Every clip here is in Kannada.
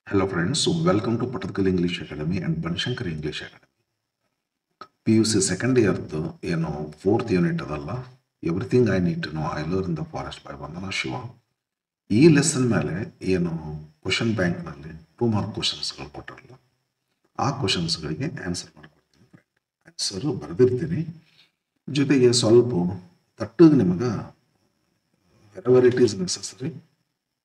Hello friends, so welcome to Patakal English Academy and Banshankar English Academy. PUC second year fourth unit ಅದಲ್ಲ everything I need to know I learn in the forest by Vandana Shiva. ಈ ಲೆಸನ್ ಮೇಲೆ ಏನು ಕ್ವಶನ್ ಬ್ಯಾಂಕ್ನಲ್ಲಿ 2 ಮಾರ್ಕ್ ಕ್ವಶನ್ಸ್ಗಳು ಕೊಟ್ಟಿರಲ್ಲ, ಆ ಕ್ವಶನ್ಸ್ಗಳಿಗೆ ಆನ್ಸರ್ ಮಾಡ್ಕೊಡ್ತೀನಿ. ಆನ್ಸರು ಬರೆದಿರ್ತೀನಿ, ಜೊತೆಗೆ ಸ್ವಲ್ಪ ತಟ್ಟಿಗೆ ನಿಮಗೆ ವೆರೆವರ್ ಇಟ್ ಈಸ್ ನೆಸಸರಿ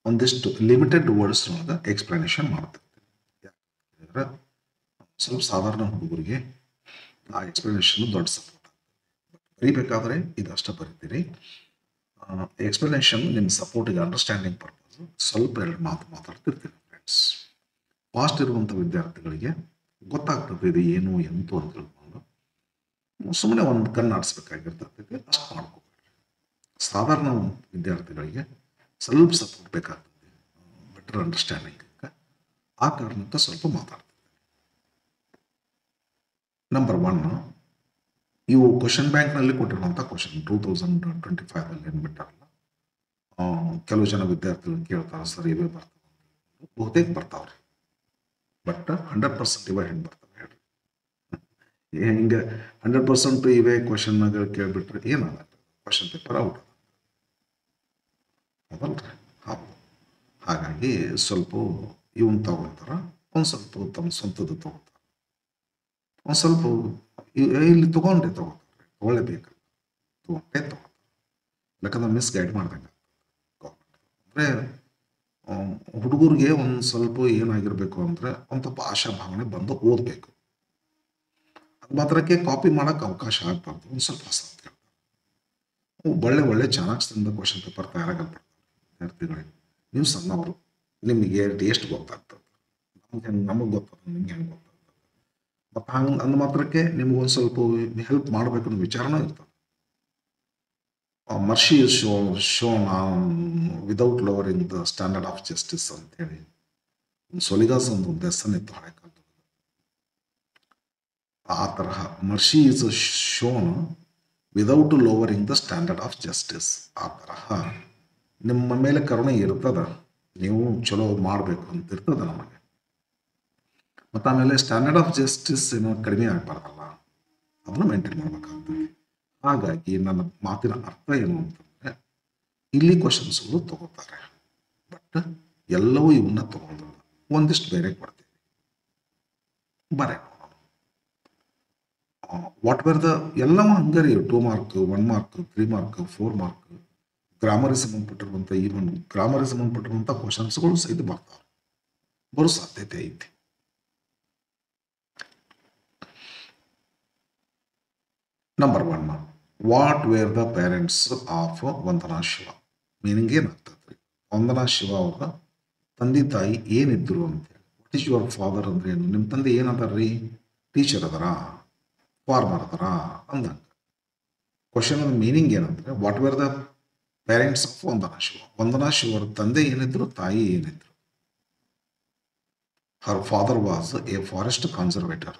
ಒಂದಿಷ್ಟು ಲಿಮಿಟೆಡ್ ವರ್ಡ್ಸ್ ಒಳಗೆ ಎಕ್ಸ್ಪ್ಲನೇಷನ್ ಮಾಡ್ತಿರ್ತೀನಿ. ಯಾಕಂದ್ರೆ ಸ್ವಲ್ಪ ಸಾಧಾರಣ ಹುಡುಗರಿಗೆ ಆ ಎಕ್ಸ್ಪ್ಲನೇಷನ್ ದೊಡ್ಡ ಸಪೋರ್ಟ್ ಬರೀಬೇಕಾದ್ರೆ ಇದಷ್ಟು ಬರೀತೀರಿ. ಎಕ್ಸ್ಪ್ಲನೇಷನ್ ನಿಮ್ಮ ಸಪೋರ್ಟಿಗೆ ಅಂಡರ್ಸ್ಟ್ಯಾಂಡಿಂಗ್ ಪರ್ಪಸ್ ಸ್ವಲ್ಪ ಎರಡು ಮಾತು ಮಾತಾಡ್ತಿರ್ತೀನಿ ಫ್ರೆಂಡ್ಸ್. ಫಾಸ್ಟ್ ಇರುವಂಥ ವಿದ್ಯಾರ್ಥಿಗಳಿಗೆ ಗೊತ್ತಾಗ್ತದೆ ಇದು ಏನು ಎಂತು ಅಂತ ತಿಳ್ಕೊಂಡು ಸುಮ್ಮನೆ ಒಂದು ಕಣ್ಣು ಆಡಿಸ್ಬೇಕಾಗಿರ್ತದೆ, ಅಷ್ಟು ಮಾಡ್ಕೋಬೇಡ್ರಿ. ಸಾಧಾರಣ ವಿದ್ಯಾರ್ಥಿಗಳಿಗೆ ಸ್ವಲ್ಪ ಸಪೋರ್ಟ್ ಬೇಕಾಗ್ತದೆ, ಬೆಟರ್ ಅಂಡರ್ಸ್ಟ್ಯಾಂಡಿಂಗ್. ಆ ಕಾರಣಕ್ಕೆ ಸ್ವಲ್ಪ ಮಾತಾಡ್ತೀನಿ. ನಂಬರ್ 1, ಇವು ಕ್ವಶನ್ ಬ್ಯಾಂಕ್ನಲ್ಲಿ ಕೊಟ್ಟಿರುವಂಥ ಕ್ವಶನ್ 2025 ಏನು ಬಿಟ್ಟಾರಲ್ಲ, ಕೆಲವು ಜನ ವಿದ್ಯಾರ್ಥಿಗಳು ಕೇಳ್ತಾರೆ, ಸರ್ ಇವೇ ಬರ್ತಾವೆ, ಬಹುತೇಕ ಬರ್ತಾವ್ರಿ, ಬಟ್ 100% ಇವೇ ಹೆಂಗೆ ಬರ್ತಾವೆ ಹೇಳ್ರಿ. ಹಿಂಗೆ 100% ಇವೇ ಕ್ವಶನ್ಗಳು ಕೇಳಿಬಿಟ್ರೆ ಏನಾಗಲ್ಲ, ಕ್ವಶನ್ ಪೇಪರ್ ಔಟ್ ಅದಲ್ರಿ. ಹೌದು, ಹಾಗಾಗಿ ಸ್ವಲ್ಪ ಇವನ್ ತಗೊಳ್ತಾರ, ಒಂದು ಸ್ವಲ್ಪ ತಮ್ಮ ಸ್ವಂತದ್ದು ತಗೋತಾರೆ, ಒಂದು ಸ್ವಲ್ಪ ಇಲ್ಲಿ ತಗೊಂಡೆ ತಗೋತಾರೆ, ತಗೊಳ್ಳೇಬೇಕಲ್ಲ, ತಗೊಂಡೇ ತಗೋತಾರೆ. ಯಾಕಂದ್ರೆ ಮಿಸ್ಗೈಡ್ ಮಾಡ್ದಂಗೆ ಅಂದರೆ ಹುಡುಗರಿಗೆ ಒಂದು ಸ್ವಲ್ಪ ಏನಾಗಿರ್ಬೇಕು ಅಂದರೆ ಒಂದು ಸ್ವಲ್ಪ ಆಶಾ ಭಾವನೆ ಬಂದು ಓದಬೇಕು. ಅದು ಮಾತ್ರಕ್ಕೆ ಕಾಪಿ ಮಾಡೋಕ್ಕೆ ಅವಕಾಶ ಆಗ್ಬಾರ್ದು, ಒಂದು ಸ್ವಲ್ಪ ಹೊಸ ಕೇಳ್ತಾರೆ. ಒಳ್ಳೆ ಚಾಣಾಕ್ಷದಿಂದ ಕ್ವಶನ್ ಪೇಪರ್ ತಯಾರಾಗಲ್ಪಡ್ತಾರೆ ವಿದ್ಯಾರ್ಥಿಗಳಿಗೆ. ನೀವು ಸಣ್ಣವರು, ನಿಮಗೆ ಎಷ್ಟು ಗೊತ್ತಾಗ್ತದೆ, ನಮಗೆ ಗೊತ್ತಾಗ್ತದೆ, ನಿಮ್ಗೆ ಹೆಂಗೆ ಗೊತ್ತಾಗ್ತದೆ. ಮತ್ತು ಹಂಗೆ ಅಂದ ಮಾತ್ರಕ್ಕೆ ನಿಮ್ಗೊಂದು ಸ್ವಲ್ಪ ಹೆಲ್ಪ್ ಮಾಡಬೇಕು ಅನ್ನೋ ವಿಚಾರನೂ ಇರ್ತದೆ. Mercy is shown without lowering the standard of justice ಅಂತೇಳಿ ಸೊಲಿಗಾಸ್ ಒಂದು ಲೆಸನ್ ಇತ್ತು ಹಳೆ ಕಾಲದಲ್ಲಿ. ಆ ತರಹ mercy is shown without lowering the standard of justice. ಆ ತರಹ ನಿಮ್ಮ ಮೇಲೆ ಕರುಣೆ ಇರ್ತದ, ನೀವು ಚಲೋ ಮಾಡಬೇಕು ಅಂತ ಇರ್ತದ ನಮಗೆ. ಮತ್ತು ಆಮೇಲೆ ಸ್ಟ್ಯಾಂಡರ್ಡ್ ಆಫ್ ಜಸ್ಟಿಸ್ ಏನೋ ಕಡಿಮೆ ಆಗಬಾರ್ದಲ್ಲ, ಅದನ್ನು ಮೇಂಟೈನ್ ಮಾಡಬೇಕಾಗ್ತದೆ. ಹಾಗಾಗಿ ನನ್ನ ಮಾತಿನ ಅರ್ಥ ಏನು ಅಂತಂದರೆ, ಇಲ್ಲಿ ಕ್ವಶನ್ಸ್ಗಳು ತಗೋತಾರೆ, ಬಟ್ ಎಲ್ಲವೂ ಇವನ್ನ ತಗೋದಿಲ್ಲ, ಒಂದಿಷ್ಟು ಬೇರೆ ಕೊಡ್ತೀವಿ. ಬರೇ ವಾಟ್ ವೇರ್ ದ ಎಲ್ಲವೂ ಹಂಗೆ ರೀ, 2 ಮಾರ್ಕ್, 1 ಮಾರ್ಕ್, 3 ಮಾರ್ಕ್, 4 ಮಾರ್ಕ್, ಗ್ರಾಮರಿಗೆ ಸಂಬಂಧಪಟ್ಟಿರುವಂಥ ಈವನ್ ಗ್ರಾಮರಿಗೆ ಸಂಬಂಧಪಟ್ಟಿರುವಂಥ ಕ್ವಶನ್ಸ್ಗಳು ಸಹಿತ ಬರ್ತಾವೆ, ಬರೋ ಸಾಧ್ಯತೆ ಐತಿ. Number 1, what were the parents of Vandana Shiva. Meaning ಏನಾಗ್ತದೆ, ವಂದನಾ ಶಿವ ಅವರ ತಂದೆ ತಾಯಿ ಏನಿದ್ರು ಅಂತೇಳಿ. ವಾಟ್ ಈಸ್ ಯುವರ್ ಫಾದರ್ ಅಂದ್ರೆ ಏನು, ನಿಮ್ಮ ತಂದೆ ಏನದಾರ್ರಿ, ಟೀಚರ್ ಅದರ, ಫಾರ್ಮರ್ ಅದರ ಅಂದಂಗೆ. ಕ್ವಶನ್ ಮೀನಿಂಗ್ ಏನಂದ್ರೆ, what were the parents of Vandana Shiva. Vandana ಶಿವರ ತಂದೆ ಏನಿದ್ರು, ತಾಯಿ ಏನಿದ್ರು. Her father was a forest conservator,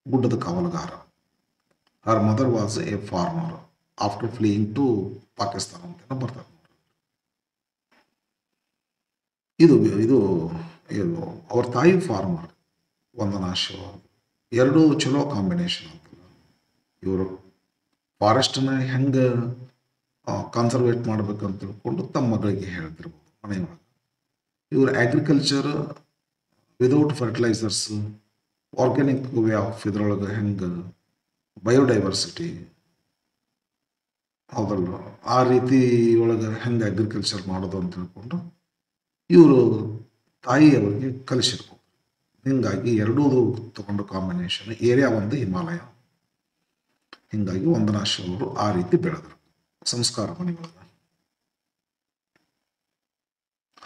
ಗುಡ್ಡದ ಕಾವಲುಗಾರ. Her mother was a farmer after fleeing to Pakistan ಅಂತ ಬರ್ತಾರೆ. ಇದು ಇದು ಇದು ಅವ್ರ ತಾಯಿ ಫಾರ್ಮರ್, ವಂದನಾ ಶಿವ. ಎರಡೂ ಚಲೋ ಕಾಂಬಿನೇಷನ್ ಅಂತಲ್ಲ. ಇವರು ಫಾರೆಸ್ಟ್ನ ಹೆಂಗೆ ಕನ್ಸರ್ವೇಟ್ ಮಾಡ್ಬೇಕಂತ ತಿಳ್ಕೊಂಡು ತಮ್ಮ ಮಗಳಿಗೆ ಹೇಳ್ತಿರ್ಬೋದು ಮನೆಯೊಳಗೆ. ಇವರು agriculture without fertilisers, organic way of ಇದ್ರೊಳಗೆ ಹೆಂಗೆ ಬಯೋಡೈವರ್ಸಿಟಿ ಹೌದಲ್ಲ, ಆ ರೀತಿ ಒಳಗೆ ಹೆಂಗೆ ಅಗ್ರಿಕಲ್ಚರ್ ಮಾಡೋದು ಅಂತ ತಿಳ್ಕೊಂಡು ಇವರು ತಾಯಿಯವರಿಗೆ ಕಲಿಸಿರ್ಬೋದು. ಹಿಂಗಾಗಿ ಎರಡೂ ತಗೊಂಡು ಕಾಂಬಿನೇಷನ್, ಏರಿಯಾ ಒಂದು ಹಿಮಾಲಯ. ಹಿಂಗಾಗಿ ವಂದನಾ ಶಿವ ಅವರು ಆ ರೀತಿ ಬೆಳೆದರು ಸಂಸ್ಕಾರ ಮನೆಯೊಳಗೆ.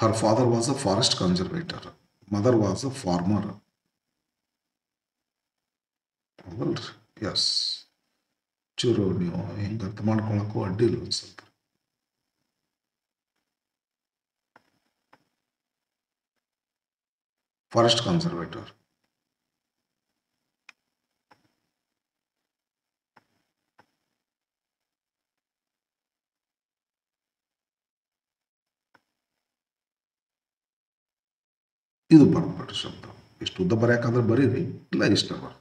ಹರ್ father was a forest conservator, mother was a farmer. ಹೌದಲ್ರಿ? ಎಸ್, ಚೂರು ನೀವು ಹಿಂಗೆ ಅರ್ಥ ಮಾಡ್ಕೊಳಕ್ಕೂ ಅಡ್ಡಿಲ್ಲ ಒಂದು ಸ್ವಲ್ಪ. Forest conservator. ಇದು ಬರ್ಬಿಟ್ರಿ ಶಬ್ದ. ಇಷ್ಟು ಉದ್ದ ಬರೆಯಾಕಂದ್ರೆ ಬರೀರಿ, ಇಲ್ಲ ಇಷ್ಟ ಬರ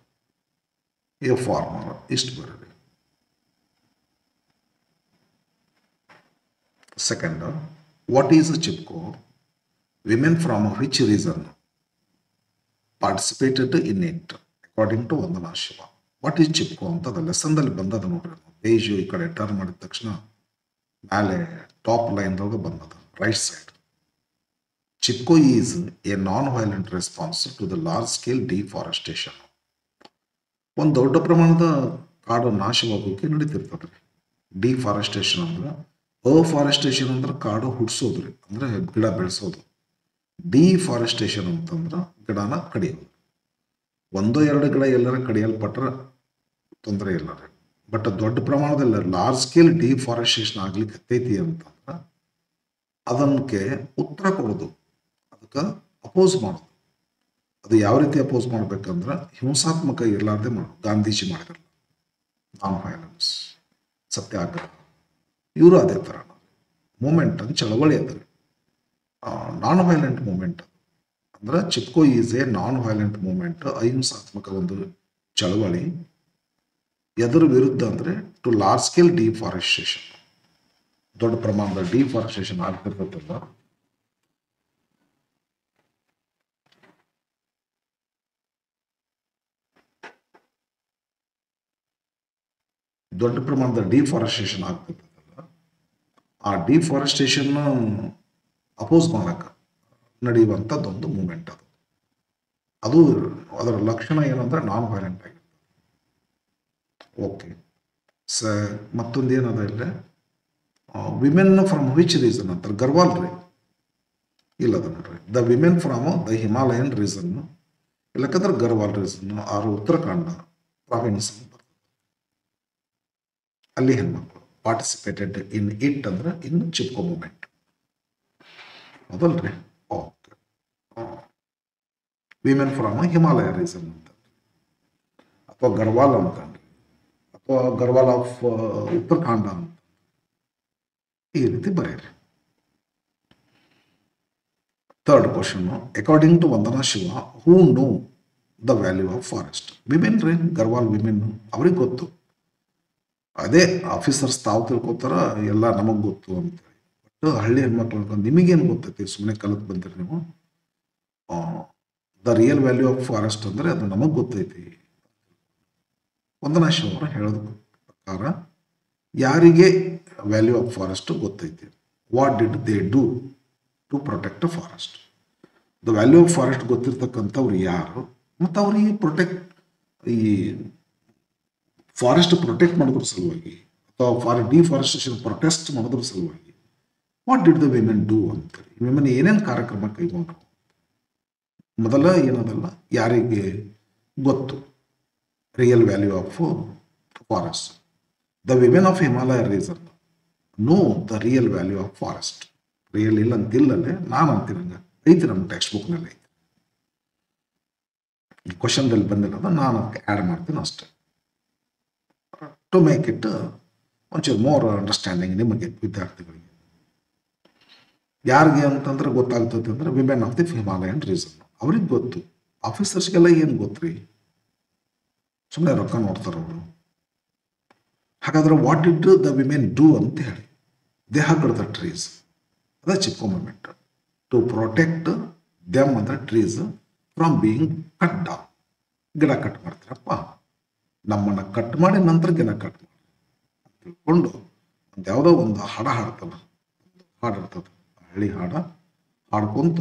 ಎ ಫಾರ್ಮರ್ ಇಷ್ಟು ಬರೀರಿ. Second, what is a Chipko? Women from which reason participated in it according to Vandana Shiva. What is Chipko ಅಂತ ಅದು ಲೆಸನ್ದಲ್ಲಿ ಬಂದದ ನೋಡ್ರಿ. ಪೇಜು ಈ ಕಡೆ ಟರ್ನ್ ಮಾಡಿದ ತಕ್ಷಣ ಮೇಲೆ ಟಾಪ್ ಲೈನ್ದೊಳಗೆ ಬಂದದ right side. Chipko is a non violent response to the large scale deforestation. ಒಂದು ದೊಡ್ಡ ಪ್ರಮಾಣದ ಕಾಡು ನಾಶವಾಗೋಕೆ ನಡೀತಿರ್ತದ್ರಿ. ಡಿಫಾರೆಸ್ಟೇಷನ್ ಅಂದ್ರೆ, ಅಫಾರೆಸ್ಟೇಷನ್ ಅಂದ್ರೆ ಕಾಡು ಹುಡ್ಸೋದ್ರಿ, ಅಂದ್ರೆ ಗಿಡ ಬೆಳೆಸೋದು. ಡಿಫಾರೆಸ್ಟೇಷನ್ ಅಂತಂದ್ರೆ ಗಿಡನ ಕಡಿಯೋದು. ಒಂದೋ ಎರಡು ಗಿಡ ಎಲ್ಲರ ಕಡಿಯಲ್ಪಟ್ರೆ ತೊಂದರೆ ಇಲ್ಲ ರೀ. ಬಟ್ ದೊಡ್ಡ ಪ್ರಮಾಣದಲ್ಲಿ ಲಾರ್ಜ್ ಸ್ಕೇಲ್ ಡಿಫಾರೆಸ್ಟೇಷನ್ ಆಗ್ಲಿಕ್ಕೆ ಹತ್ತೈತಿ ಅಂತಂದ್ರೆ ಅದಕ್ಕೆ ಉತ್ತರ ಕೊಡೋದು, ಅದಕ್ಕೆ ಅಪೋಸ್ ಮಾಡೋದು. ಅದು ಯಾವ ರೀತಿ ಅಪೋಸ್ ಮಾಡ್ಬೇಕಂದ್ರೆ ಹಿಂಸಾತ್ಮಕ ಇರಲಾರ್ದೆ ಮಾಡೋದು. ಗಾಂಧೀಜಿ ಮಾಡಿದ್ರಲ್ಲ ನಾನ್ ವೈಲೆನ್ಸ್, ಸತ್ಯಾಗ್ರಹ, ಇವರು ಅದೇ ಥರ ಮೂಮೆಂಟ್ ಅಂತ ಚಳವಳಿ ಅದ್ರಿ. ನಾನ್ ವೈಲೆಂಟ್ ಮೂಮೆಂಟ್ ಅಂದ್ರೆ Chipko is a non violent movement, ಅಹಿಂಸಾತ್ಮಕ ಒಂದು ಚಳವಳಿ. ಎದರ ವಿರುದ್ಧ ಅಂದ್ರೆ ಟು ಲಾರ್ಜ್ ಸ್ಕೇಲ್ ಡಿಫಾರೆಸ್ಟೇಷನ್, ದೊಡ್ಡ ಪ್ರಮಾಣದ ಡಿಫಾರೆಸ್ಟೇಷನ್ ಆಗ್ತಿರ್ತದಲ್ಲ ದೊಡ್ಡ ಪ್ರಮಾಣದ ಡಿಫಾರೆಸ್ಟೇಷನ್ ಆಗ್ತಿರ್ತದಲ್ಲ ಆ ಡಿಫಾರೆಸ್ಟೇಷನ್ ಅಪೋಸ್ ಮಾಡಕ್ಕೆ ನಡೆಯುವಂಥದ್ದೊಂದು ಮೂಮೆಂಟ್. ಅದು ಅದರ ಲಕ್ಷಣ ಏನಂದ್ರೆ ನಾನ್ ವೈಲೆಂಟ್ ಆಗಿರ್ತದೆ. ಓಕೆ ಮತ್ತೊಂದು ಏನದ ಇಲ್ಲ, ವಿಮೆನ್ ಫ್ರಮ್ ವಿಚ್ ರೀಸನ್ ಅಂತಾರೆ ಗರ್ವಾಲ್ ರೀ. ಇಲ್ಲದ ನೋಡ್ರಿ, the women from the Himalayan region, ಇಲ್ಲಕಂದ್ರೆ ಗರ್ವಾಲ್ ರೀಸನ್ ಆರು ಉತ್ತರಾಖಂಡ ಪ್ರಾವಿನ್ಸ್ ಅಲ್ಲಿ ಹೆಣ್ಮಕ್ಳು ಪಾರ್ಟಿಸಿಪೇಟೆಡ್ ಇನ್ ಇಟ್ ಅಂದ್ರೆ ಇನ್ ಚಿಪ್ಕೋ ಮೂಮೆಂಟ್ ಅದಲ್ರಿ. Okay, women from Himalaya region ಅಂತ, ಅಥವಾ ಗರ್ವಾಲ್ ಅಂತನ್ರಿ, ಅಥವಾ ಗರ್ವಾಲ್ ಆಫ್ ಉತ್ತರಾಖಂಡ ಅಂತ ಈ ರೀತಿ ಬರೀರಿ. Third question, according to Vandana Shiva who know the value of forest? Women ರೀ, ಗರ್ವಾಲ್ ವಿಮೆನ್, ಅವ್ರಿಗೆ ಗೊತ್ತು. ಅದೇ ಆಫೀಸರ್ಸ್ ತಾವು ತಿಳ್ಕೊತಾರ ಎಲ್ಲ ನಮಗ್ ಗೊತ್ತು ಅಂತೇಳಿ. ಬಟ್ ಹಳ್ಳಿ ಹೆಣ್ಮಕ್ಳು ನಿಮಗೇನು ಗೊತ್ತೈತಿ, ಸುಮ್ಮನೆ ಕಲಿತು ಬಂದಿರಿ ನೀವು. The real value of forest ಅಂದ್ರೆ ಅದು ನಮಗ್ ಗೊತ್ತೈತಿ. ವಂದನಾ ಶಿವ ಅವರು ಹೇಳೋದ ಪ್ರಕಾರ ಯಾರಿಗೆ ವ್ಯಾಲ್ಯೂ ಆಫ್ ಫಾರೆಸ್ಟ್ ಗೊತ್ತೈತಿ, what did they do to protect forest? The value of forest ಗೊತ್ತಿರ್ತಕ್ಕಂಥವ್ರು ಯಾರು, ಮತ್ತು ಅವ್ರಿಗೆ ಈ ಫಾರೆಸ್ಟ್ ಪ್ರೊಟೆಕ್ಟ್ ಮಾಡೋದ್ರ ಸಲುವಾಗಿ ಅಥವಾ ಡಿಫಾರೆಸ್ಟೇಷನ್ ಪ್ರೊಟೆಸ್ಟ್ ಮಾಡೋದ್ರ ಸಲುವಾಗಿ what did the women do ಅಂತಾರೆ. ವಿಮೆನ್ ಏನೇನು ಕಾರ್ಯಕ್ರಮ ಕೈಗೊಂಡ್ರು? ಮೊದಲ ಏನದಲ್ಲ, ಯಾರಿಗೆ ಗೊತ್ತು real value of forest? The women of Himalaya region know the real value of forest. Real ಇಲ್ಲ ಅಂತಿಲ್ಲಲ್ಲೇ, ನಾನು ಅಂತೀನಿ ಹಂಗೆ ಐತಿ ನಮ್ಮ ಟೆಕ್ಸ್ಟ್ ಬುಕ್ನಲ್ಲಿ ಐತಿ. ಈ ಕ್ವಶನ್ದಲ್ಲಿ ಬಂದಿರೋದು ನಾನು ಅದಕ್ಕೆ ಆ್ಯಡ್ ಮಾಡ್ತೀನಿ ಅಷ್ಟೇ, ಟು ಮೇಕ್ ಇಟ್ ಒಂಚೂರು ಮೋರ್ ಅಂಡರ್ಸ್ಟ್ಯಾಂಡಿಂಗ್ ನಿಮಗೆ ವಿದ್ಯಾರ್ಥಿಗಳಿಗೆ. ಯಾರಿಗೆ ಅಂತಂದ್ರೆ ಗೊತ್ತಾಗ್ತದೆ ಅಂದ್ರೆ women of the Himalayan reason ಅವ್ರಿಗೆ ಗೊತ್ತು. ಆಫೀಸರ್ಸ್ಗೆಲ್ಲ ಏನು ಗೊತ್ತ್ರಿ, ಸುಮ್ಮನೆ ರೊಕ್ಕ ನೋಡ್ತಾರೆ ಅವರು. ಹಾಗಾದ್ರೆ what did the women do ಅಂತ ಹೇಳಿ, ದೇ ಹಗ್ಡ್ ದ ಟ್ರೀಸ್, ಅದೇ Chipko movement. To protect them ಅಂದ್ರೆ trees from being cut down. ಗಿಡ ಕಟ್ ಮಾಡ್ತಾರಪ್ಪ, ನಮ್ಮನ್ನು ಕಟ್ ಮಾಡಿ ನಂತರ ಗಿಡ ಕಟ್ ಮಾಡಿ ತಿಳ್ಕೊಂಡು ಒಂದು ಯಾವುದೋ ಒಂದು ಹಾಡ ಹಾಡ್ತಲ್ಲ, ಹಾಡಿರ್ತದೆ ಹಳ್ಳಿ ಹಾಡ, ಹಾಡ್ಕೊಂತ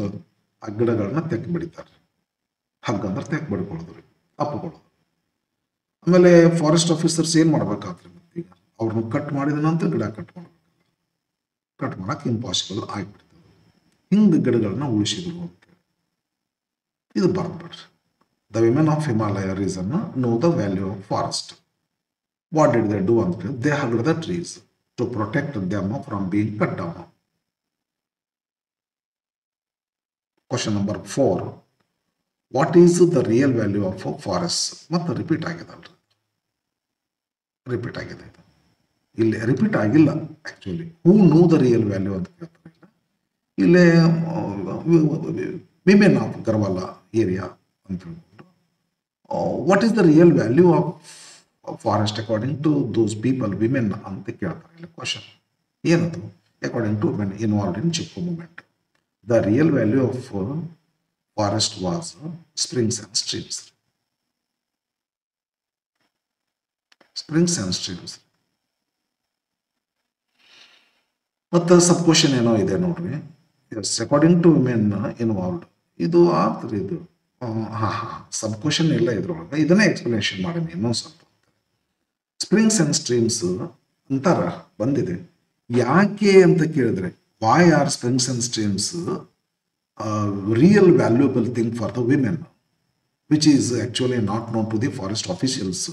ಆ ಗಿಡಗಳನ್ನ ತೆಕ್ ಬಿಡಿತಾರೆ. ಹಗ್ಗಂದ್ರೆ ತೆಕ್ ಬಿಡ್ಕೊಳ್ಳೋದ್ರಿ, ಅಪ್ಪಕೊಳ್ಳೋದು. ಆಮೇಲೆ ಫಾರೆಸ್ಟ್ ಆಫೀಸರ್ಸ್ ಏನು ಮಾಡ್ಬೇಕಾದ್ರೆ ಮತ್ತೀಗ ಅವ್ರನ್ನ ಕಟ್ ಮಾಡಿದ ನಂತರ ಗಿಡ ಕಟ್ ಮಾಡ್ಬೇಕು, ಕಟ್ ಮಾಡಕ್ಕೆ ಇಂಪಾಸಿಬಲ್ ಆಗಿಬಿಡ್ತದೆ. ಹಿಂಗೆ ಗಿಡಗಳನ್ನ ಉಳಿಸಿದ್ರು ಅಂತ ಇದು ಬರ್ದ್ಬಿಡ್ರಿ. The women of Himalaya region know the value of forest. What did they do ಅಂತ, they hugged the trees to protect them from being cut down. Question number 4, what is the real value of forest? ಮತ್ತೆ ರಿಪೀಟ್ ಆಗಿದಲ್ರಿ, ರಿಪೀಟ್ ಆಗಿದೆ ಇದು. ಇಲ್ಲಿ ರಿಪೀಟ್ ಆಗಿಲ್ಲ actually. Who know the real value ಅಂತ ಕೇಳ್ತಾರೆ. ಇಲ್ಲೇ ವಿಮೆನ್ ಆಫ್ ಗರ್ವಾಲ ಏರಿಯಾ ಅಂತ ಹೇಳ್ಕೊಂಡು what is the real value of forest according to those people women ಅಂತ ಕೇಳ್ತಾರೆ ಇಲ್ಲಿ ಕ್ವಶನ್. ಏನದು? According to women involved in Chipko movement the real value of forest was springs and streams. Springs and streams. ಮತ್ತು ಸಬ್ ಕ್ವಶನ್ ಏನೋ ಇದೆ ನೋಡ್ರಿ. Yes, according to women involved. ಇದು ಆಗ್ತದೆ ಇದು. ಸಬ್ ಕ್ವಶನ್ ಇಲ್ಲ ಇದ್ರೊಳಗೆ. ಇದನ್ನೇ ಎಕ್ಸ್ಪ್ಲನೇಷನ್ ಮಾಡಿ ಇನ್ನೊಂದು ಸ್ವಲ್ಪ. ಸ್ಪ್ರಿಂಗ್ಸ್ ಆ್ಯಂಡ್ ಸ್ಟ್ರೀಮ್ಸ್ ಅಂತಾರ ಬಂದಿದೆ. ಯಾಕೆ ಅಂತ ಕೇಳಿದ್ರೆ, why are springs and streams real valuable thing for the women which is actually not known to the forest officials.